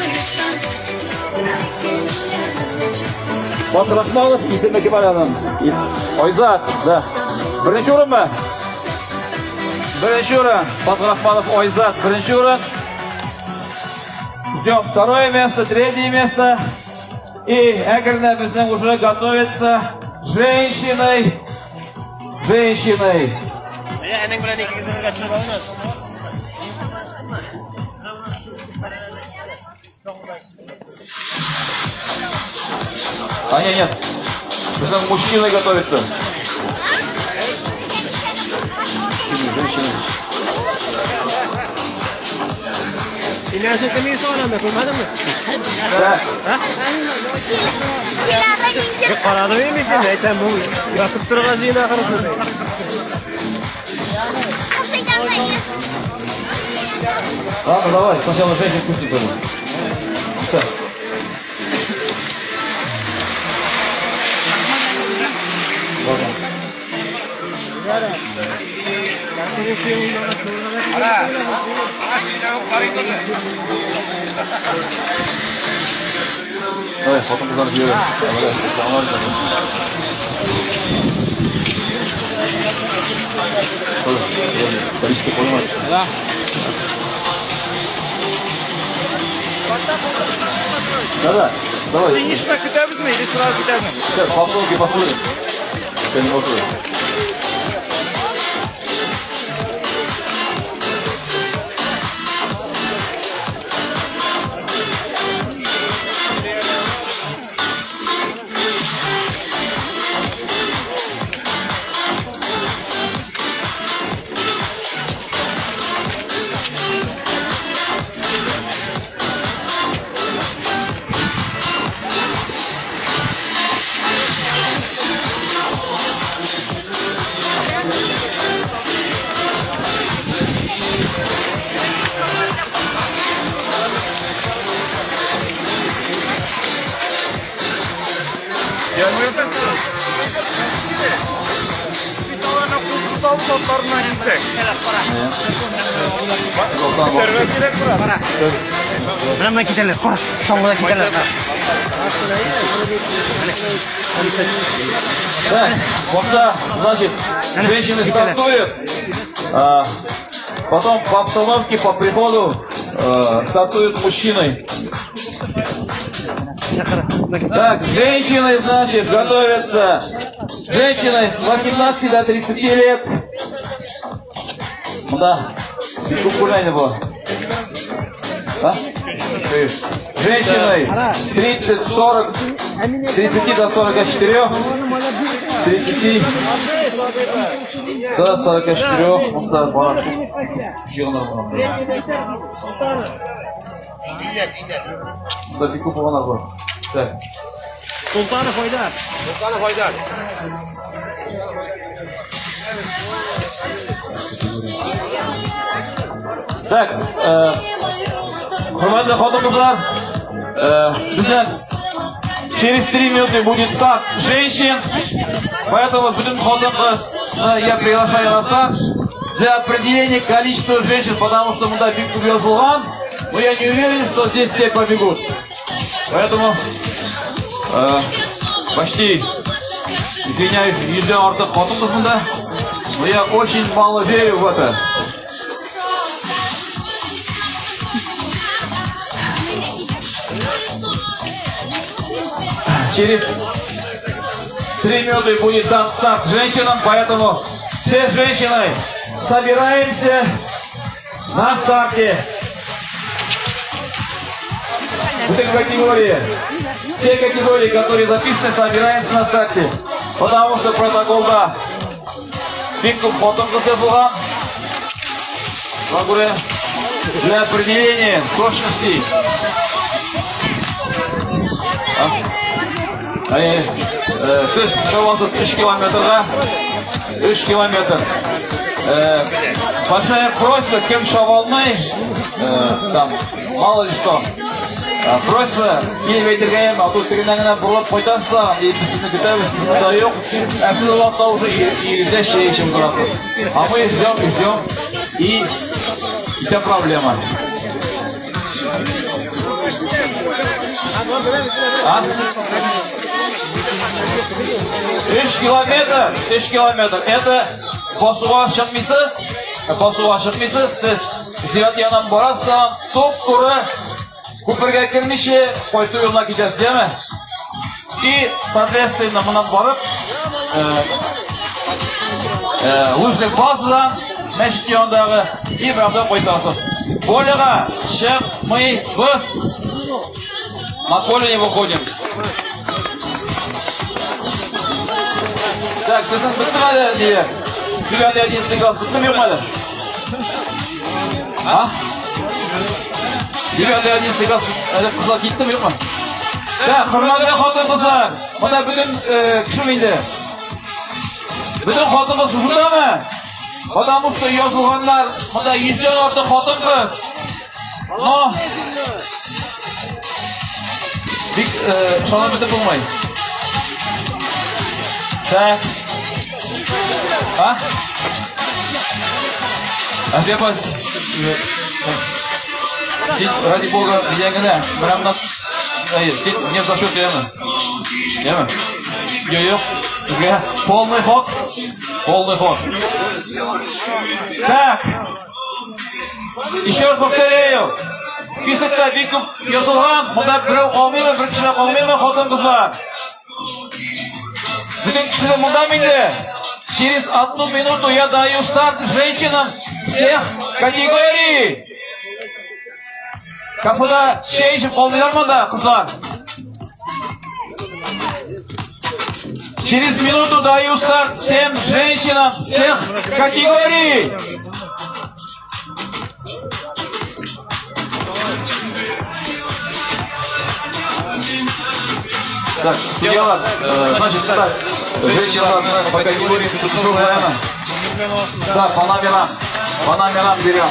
Батырахманов Исем Экибаляның Ойзат, да. 1-ші орын ба? 1-ші орын. Батырахманов Ойзат, 1-ші орын. Ждем 2 место, 3 место. И Эгерна біздің уже готовится женщиной. А нет. Біздің мужчина готовится. İleride demeyi sonra mı? Kurmadın mı? Да. Paradı mı misin? Neyten bu? Yatıp duracağız yine akarısın. Ладно, давай, сначала женщин пустим тоже. Так. Ладно. Давай, потом кызлар жібер. Количество понимаешь? Да. Да, давай. Финишно күтәбез ме или сразу китәбезме? Сейчас, попробуйте посмотрим. Я не могу. Биталарына кулсыздау сотларына килсек. Терве керек брат. Прямо кителер, кора, соңгыда кителер. Так, вот да, значит, женщины стартуют. Потом по обстановке, по приходу стартуют мужчины. Так, женщины, значит, готовятся. Женщины с 18 до 30 лет. Ну да, кукурайна была. А? Женщиной 30-40, 30 до 44, 30 до 44, ну да, пара. Да, ты купила на год. Так. Султанов Айдар. Так, хурматли xotin-qizlar, bizden через 3 минуты будет старт женщин, поэтому bütün xotin-qiz я приглашаю на старт для определения количества женщин, потому что мы бик ko'p yozilgan, но я не уверен, что здесь все побегут. Поэтому почти, извиняюсь, yüzden ortiq xotin-qizmda, но я очень мало верю в это. Через 3 минуты будет дан старт женщинам, поэтому все женщины собираемся на старте. Bütün категории, все категории, которые записаны, собираемся на старте. Потому что протоколда бик ko'p xotin-qiz yozilgan. Для определения точности. Siz shovonsiz 3 kilometrga 3 kilometr. Большая просьба, кем шаvolmay, там, мало ли что. Просьба, kelmaydirga ham avtobuslardan burilib qo'ytasizlar, deydi sizni kutamiz, sizda yo'q. Siz uloqda уже yurishda ishim turadi. А мы ждем, и вся проблема. А? 3 километр. Это босуға шықмайсыз, сіз зият янан барасыз, топ-туры көпірге кірмейше қойты жолына кетесіз, деме? И, соответственно, мұнан барып, лыжный базадан, мәшік яндағы, и бірақта қойтасыз. Полеға шықмайбыз. На поле не выходим. Так, біздің бітірмеді дейі. 9-11 класс бітірмеді. А? 9-11 класс қызға кетті ме? Так, құрматты xotin-qizlar. Мұнда бүтін кішім енді. Бүтін xotin-qiz жұрда ма? Потому что yazılganlar, мұнда 100-ден артық xotin-qiz. Но бик шана бітіп болмай. Так. А? Ради Бога, видяңгіні, бірамнан Hayır, не за счет Lemon. Lemon. Yok. Sizga полный ход. Полный ход. Так. Еще раз повторяю. Списокта бик ko'p yozilgan. Bunda birov qolmaymi, bir kishi qolmaymi, xotin-qizlar. Bütün kişiler bunda mıydı? Через 1 минуту я даю старт женщинам всех категорий. Kapıda şey için olmuyor mu da kızlar? Через минуту даю старт всем женщинам всех категорий. Так, судья, значит, так, женщина по категории наверное. Да, по номерам берем.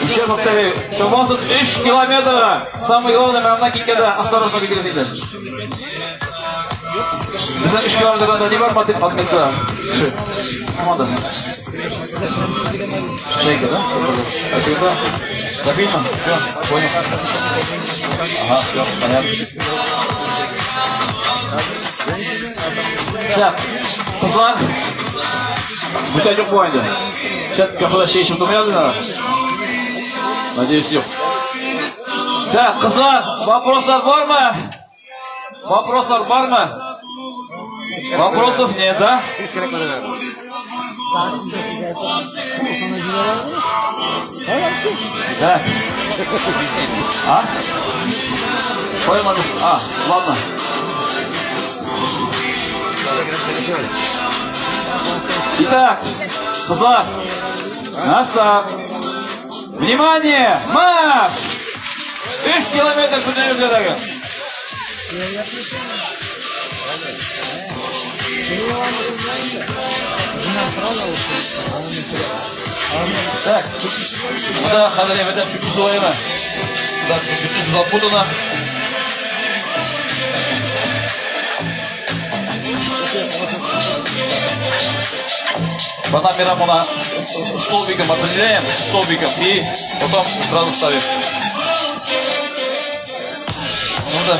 Еще повторяю, что у вас тут 3 километра. Самое главное, равна кикеда, осторожно бегите. Bizden 3 kilometreden ne var mı atmakta? Команда. Шейка, да? Спасибо. Записано? Все, понял. Ага, все, понятно. Так, kızlar. Bütün yok bu oyunda. Сейчас kapıda şey için durmayalım da. Надеюсь, yok. Так, kızlar, вопросlar var mı? Вопросlar var mı? Вопросов нет, да? Да. А? Поймали. А, ладно. Итак, кызlar, на старт. Внимание! Марш! 3 километр sürdürüldü. Так, burada hazır evetten şükrüsü var mı? Burada şükrüsü zaputuna. По номерам у нас столбиком определяем, столбиком, и потом сразу ставим. Ну да.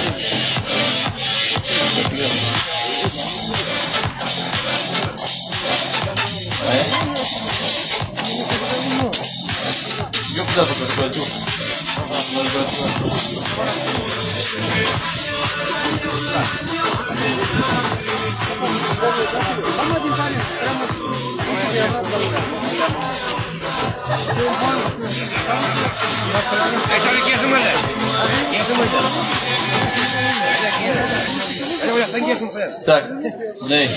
Yok da bu kadar çok. Так, дай.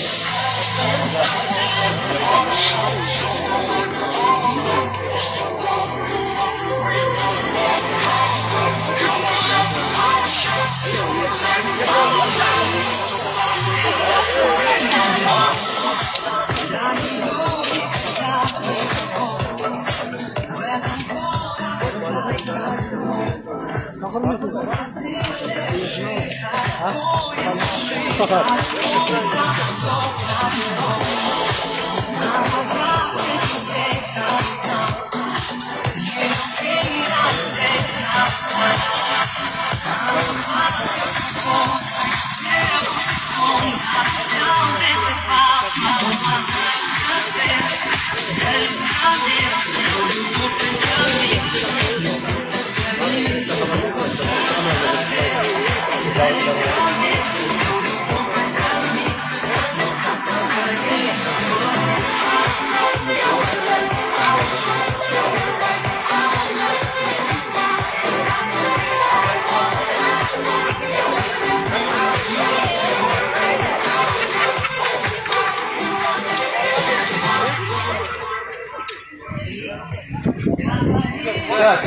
Так,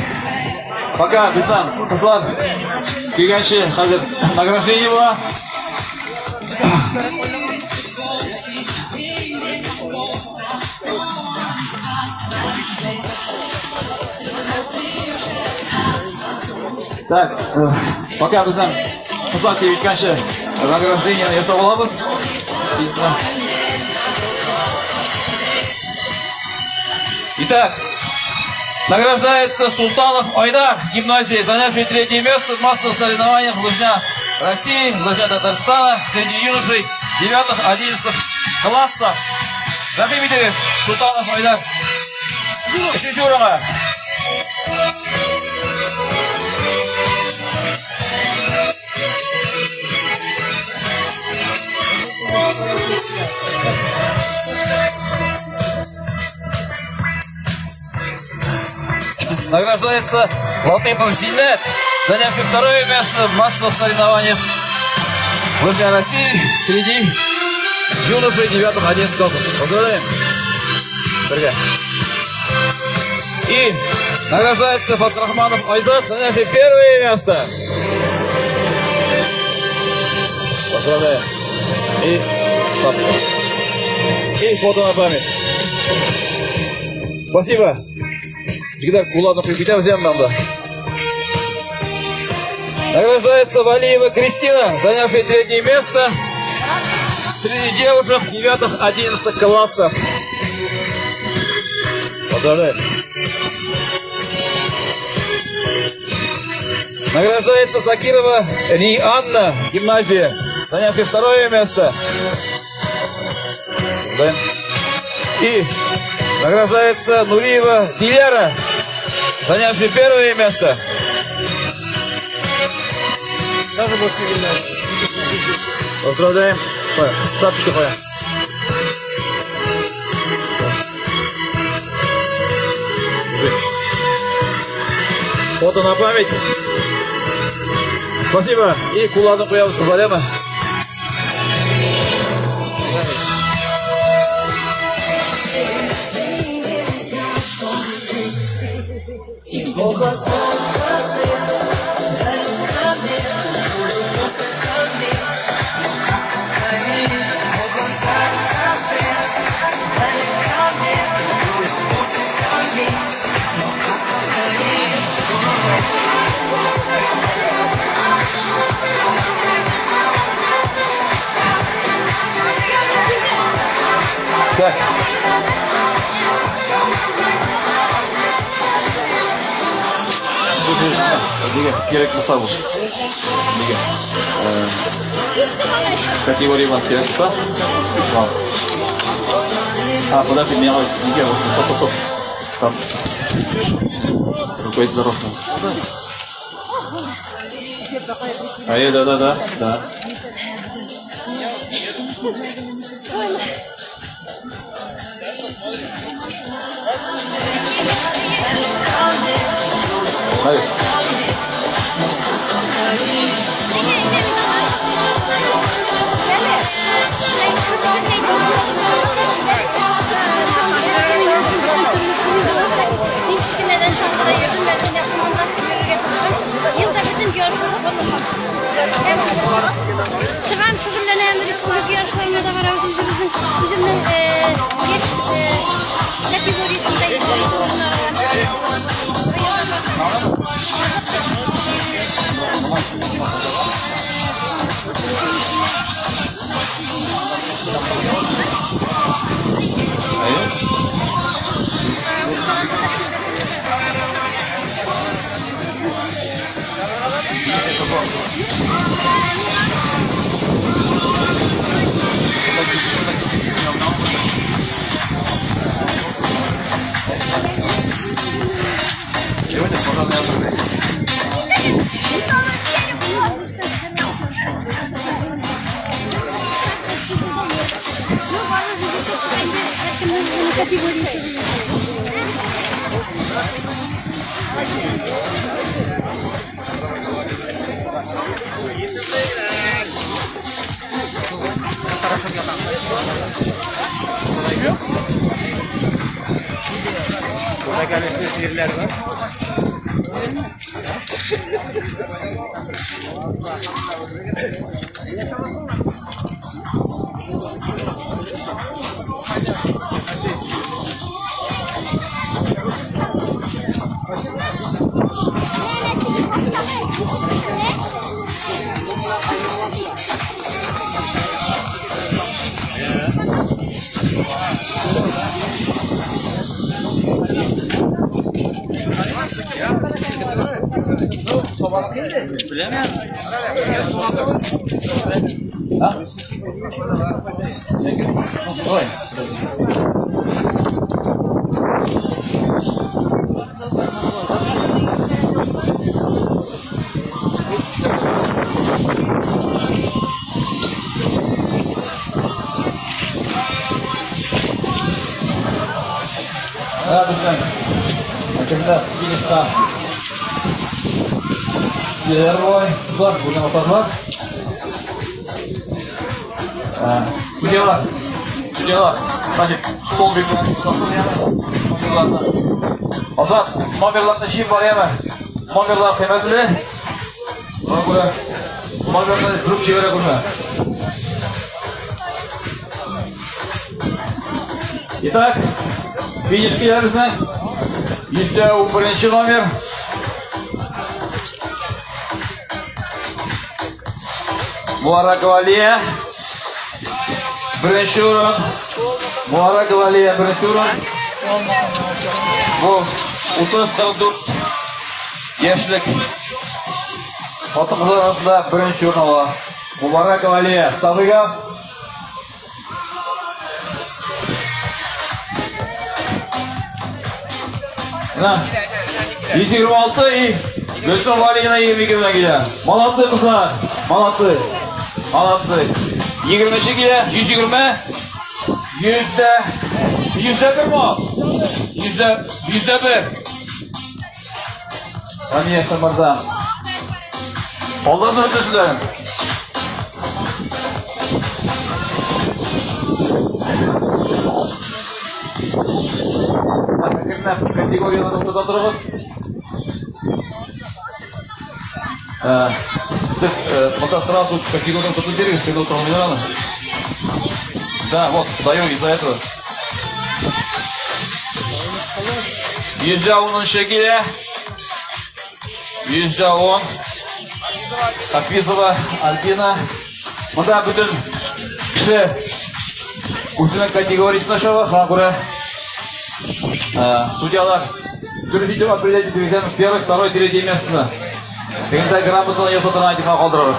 пока bizdan qizlar kelgancha hozir nagраждение bor. Так, пока bizdan qizlar kelgancha nagраждение yasab olamiz. Итак, Награждается Султанов Айдар, гимназия, занявший 3 место в массовых соревнованиях лыжня России, лыжня Татарстана среди юношей 9-11 классов. Рахим Идерев, Султанов Айдар. Üçüncü orana. Награждается Латыпов Зинет, занявший 2 место в массовых соревнованиях лыжня России среди юношей 9-11 классов. Поздравляем. Дорогая. И награждается Фатрахманов Айзат, занявший 1 место. Поздравляем. И фото на память. Спасибо. Всегда кулатно прикрепляем землю, да. Награждается Валиева Кристина, занявшая 3 место среди девушек 9-11 классов. Поздравляем. Награждается Закирова Рианна, гимназия, занявшая 2 место. Да. И награждается Нуриева Диляра, занявшая 1 место. Даже после гимназии. Поздравляем. Шапочка твоя. Фото на память. Спасибо. И кулатно появился Зарема. Так. Gerek kısa bu. Категория вас gerek kısa. Tamam. Подожди, меня вот сидел. Стоп. Там. Рукой здоров. Да. Hayır. Neden şu anda yürüdüm ben de yakınımdan yılda bizim görüşümüzü konuşalım. Çıkan şu cümlenin bir sürü görüşmeye de var. Bizim cümlenin geç kategorisinde Burada gelmiş yerler var. Ой. Да, bizden. Arkadaşlar, Hindistan. Geliyor, uzak, buradan otarlar. Судьялар. Значит, стол бекмен, Азат, номерларды жиып барайымы? Номерлар темезілі. Ona göre номерларды grup çevire kurma. Итак, финишкилеріміздің 101 номер. Muharrek Ali'ye birinci orun. Muharrek Ali'ye birinci orun. Bu 30-44 yaşlık Hatı kızlar arasında birinci orun olan Muharrek Ali'ye sabıga. Yine 126 iyi. Göçmen var yine 22 gidiyor. Malatya kızlar. Malatya. 20 gidiyor. 120. Yüzde bir mi o? Yüzde bir. Hani yakınlarda. Allah'ın ödüsülerim. Kategoriyalarını uzatırız. Пока сразу категорию подберем, когда утром. Да, вот, даем из-за этого. Yüzde şekilde. %10. Akvizova, Альбина. Bunda bütün kişi uzun kategorisine şova. Sana göre судьялар түрде определять дивизион первый, второй, третье место. Когда грамотно ее сатана тима қалдырырыз.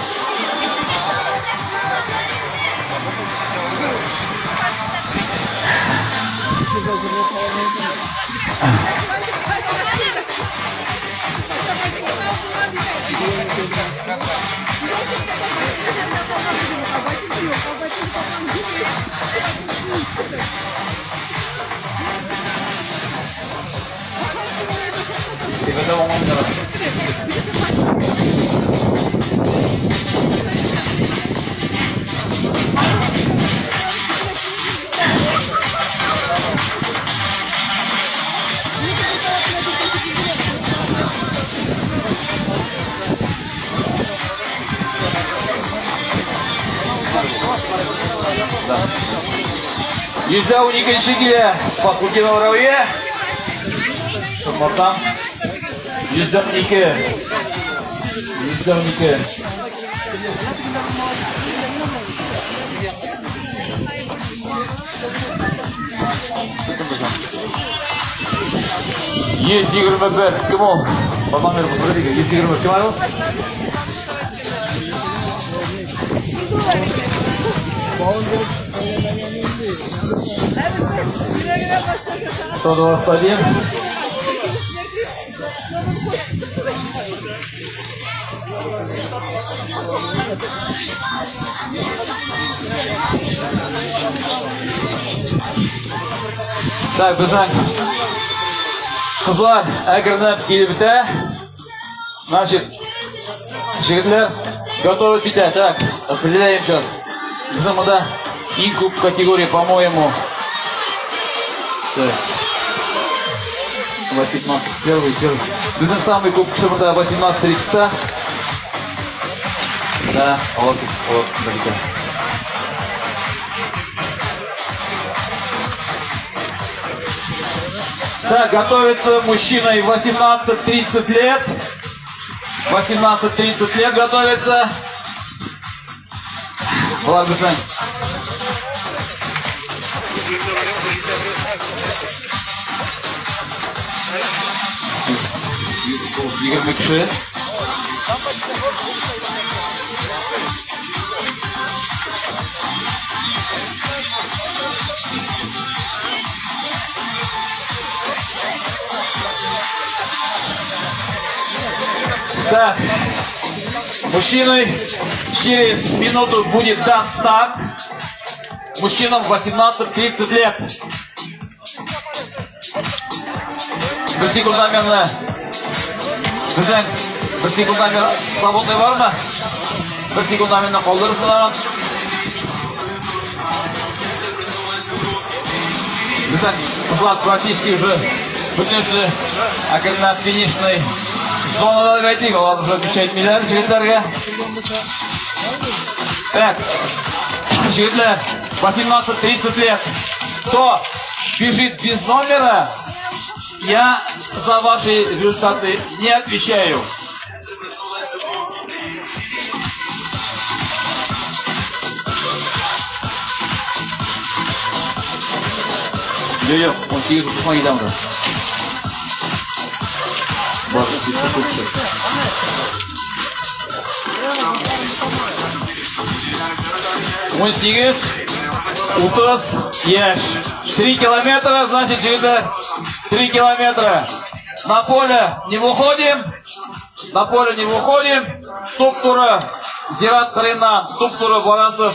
%12 şekilde Fatbukina Uravı'ya Sırmortan %12 121 kim o? Babam ver bu 121 kim var o? $121. Так, bizden kızlar әкірініп келіпті. Значит, жігітлер готовы питать. Так, определяем сейчас. Біздің мұнда ең көп категория, по-моему, 18, первый. Біздің самый көп кіші мұнда 18-30. Да, вот, смотрите. Так, готовится мужчина 18-30 лет. 18-30 лет готовится. Ладно, Сань. Игорь Микши. Так, мужчиной через минуту будет дан старт. Мужчинам 18-30 лет. Bir sekundameni, bizning bir sekundameni свободный bormi? Bir sekundameni qoldirsinlar. Bizning qizlar практически уже butunisi akirlar finishной zonada ayting, hozir ko'paytmaylar yigitlarga. Так, yigitlar 18-30 лет. Кто бежит без номера, я за ваши результаты не отвечаю. Yok, 18 tutma gidemdi. Bak, он 18, 30 яш. 3 километра, значит, через 3 километра. На поле не выходим. На поле не выходим. Туп-тура. Зират хрена. Туп-тура балансов.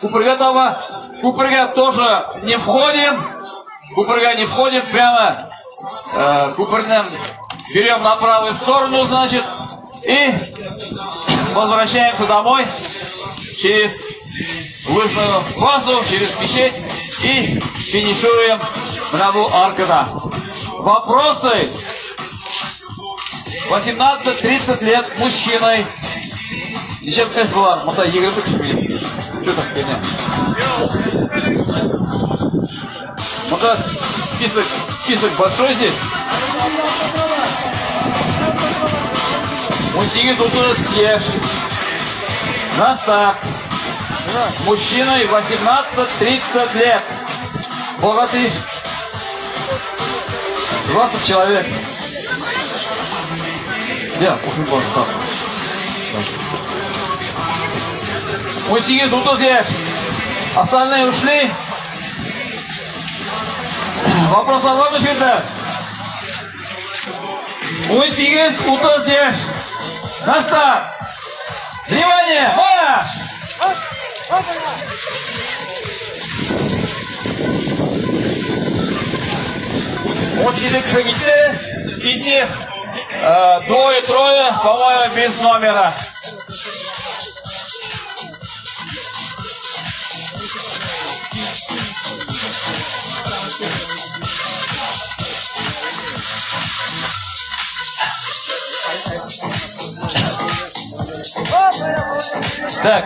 Купрыга тоже не входим. Купрыга не входим. Прямо купрыгным берем на правую сторону, значит. И возвращаемся домой. Через лыжную базу, через печать. И финишируем на аркада. Вопросы? 18-30 лет мужчиной. Еще тест была, мотай игры такие. Что так меня? Мотай список большой здесь. Мужчине тут съешь. На старт. Мужчиной 18-30 лет. Богатый. 20 человек. Да, очень богатый. Мужчине тут съешь. Остальные ушли. Вопрос о вам еще. Мужчине тут съешь. На старт. Внимание! Марш! Очередь шагите, из них двое-трое, по-моему, без номера. Так,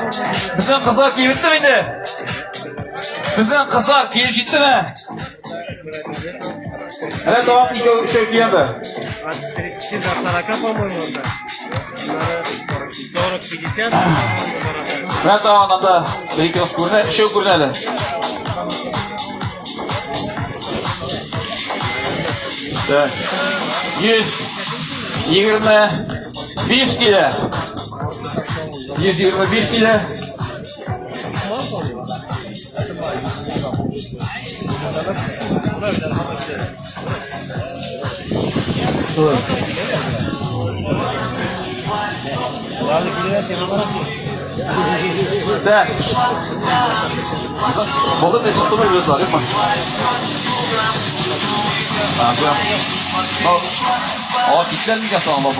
bizden kızlar giyip bitti miydi? Bizden kızlar giyip gitti mi? Evet, tamam, 2-3 şey giyendi. Evet, tamam, anda 1-2 kurne, şey kurneli. Так, 125 kilo. 125 kilo. Так. Болды да çıktı mı biliyorsun değil mi? Aa, kitlenmeyecek tamam bu.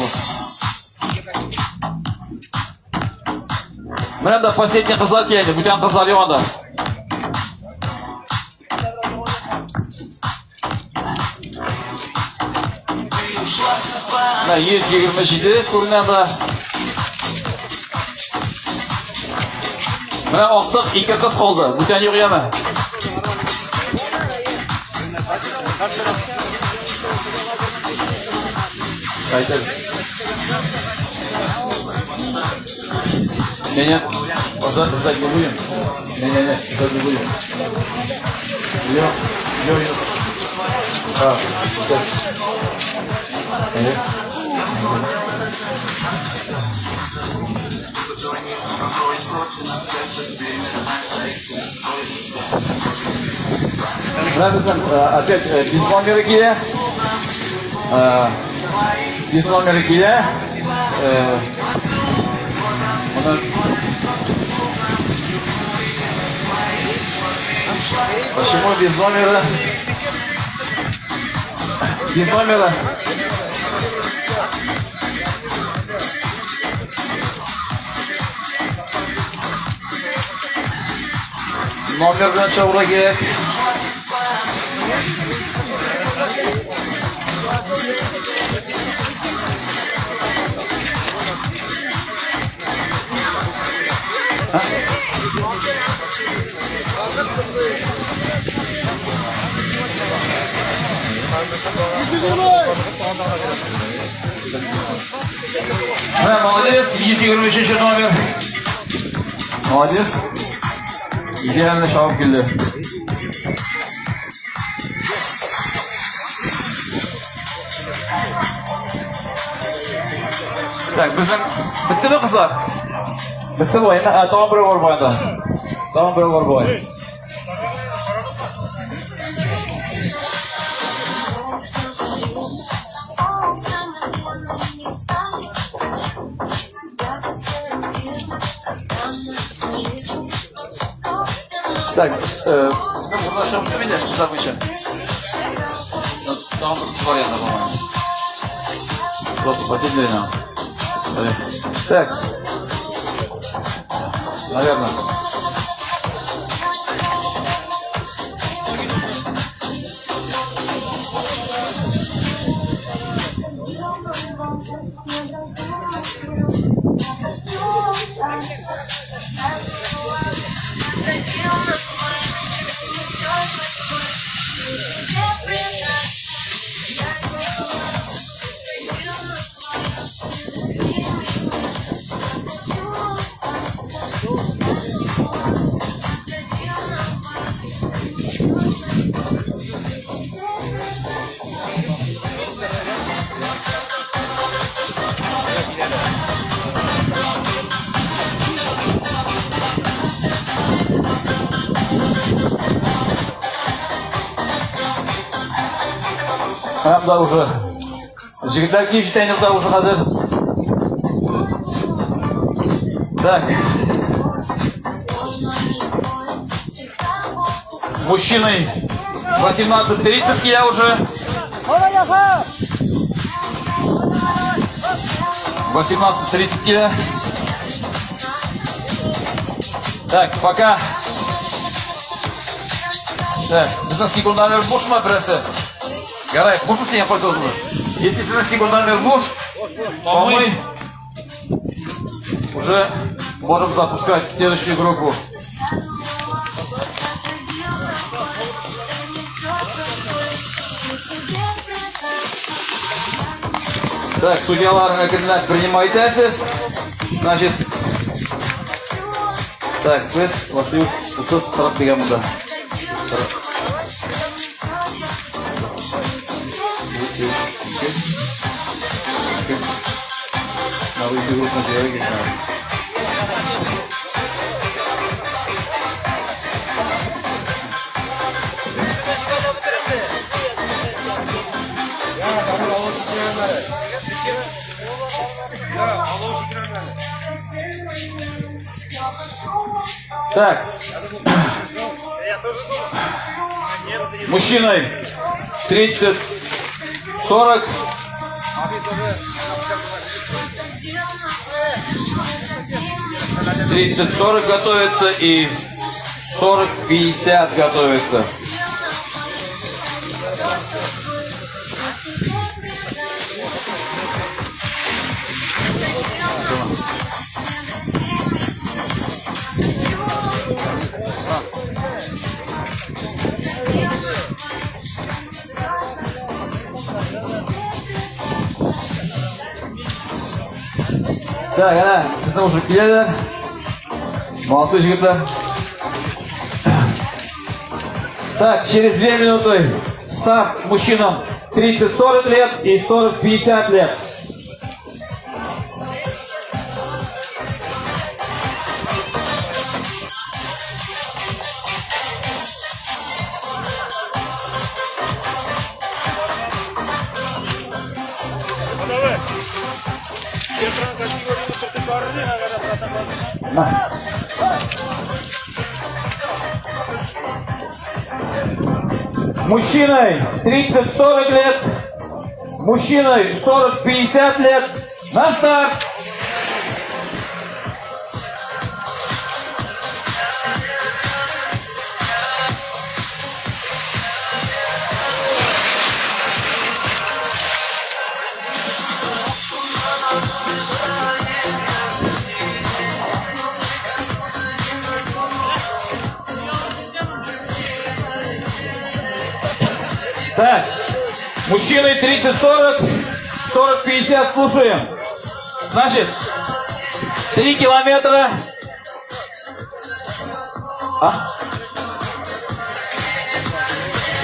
Mana da последний qizlar keldi. Bu ham qizlar yo'qda. Mana 127 ko'rinadi. Mana oqtiq 2 qiz qoldi. Bu ham yo'q yami. Qaytar. Не, вот сдать не будем. Не, сдать не будем. Йо. Здравствуйте, опять без номера Киля. Без номера Киля. Почему без номера? Без номера. Номер bilan chog'la kerak. Молодец, 23 номер. Молодец. Идеально шауып келді. Так, біздің бітті ме қыздар? Бітті ғой, тамам біреу бар бойында. Тамам біреу бар бой. Так, burada aşağı bir de kısa bir şey. Tamam, bu var ya tamam. Вот, последний нам. Так. Наверное. Да уже. Жигитар киев да уже hazır. Так. Мужчиной 18-30 я уже. 18-30 кило. Так, пока. Так, bizning sekundalar bo'shmi birasi? Garay, bo'sh misan ham qo'ydi o'zini? Если sizning sekundalar bo'sh, мы уже можем запускать следующую группу. Так, судьялар принимайте. Значит, так, biz vaqti 30 taraf degan bunda. Now we do it Так. Мужчиной 30-40. «30-40» готовится и 40-50 готовится. Так, ana, bizning уже keladi. Молодцы жигитlar. Так, через 2 минуты старт мужчинам 30-40 лет и 40-50 лет. Мужчиной 30-40 лет, мужчиной 40-50 лет. На старт! Так, мужчины 30-40, 40-50, слушаем. Значит, 3 километра.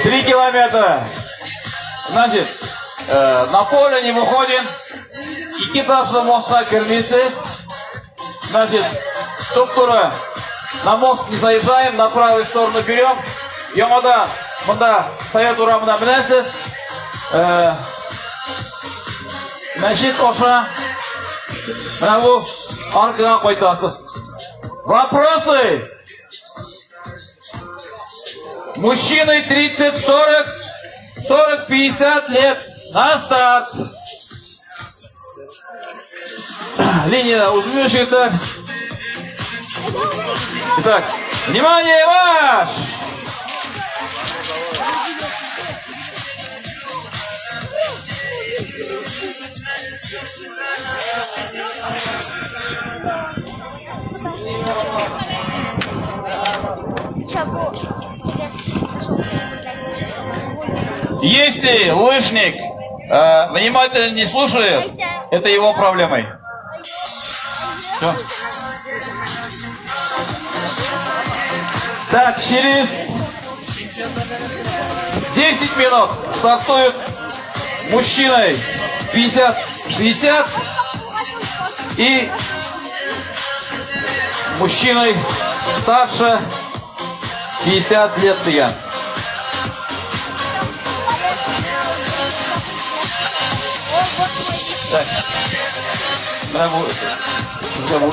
3 километра. Значит, на поле не выходим. Икитажный мостка кирмейсіз. Значит, туп-тура на мост не заезжаем, на правую сторону берем. Ямада, мында совет урамына білесіз. Значит, оша, мынау аркаға қойтасыз. Вопросы? Мужчины 30-40, 40-50 лет. На старт. Линия узнающих. Итак, внимание, марш! Если лыжник внимательно не слушает, это его проблемой. Все. Так, через 10 минут стартует мужчиной 50-60 и мужчиной старше 50 лет деген. Так. Браво. Браво.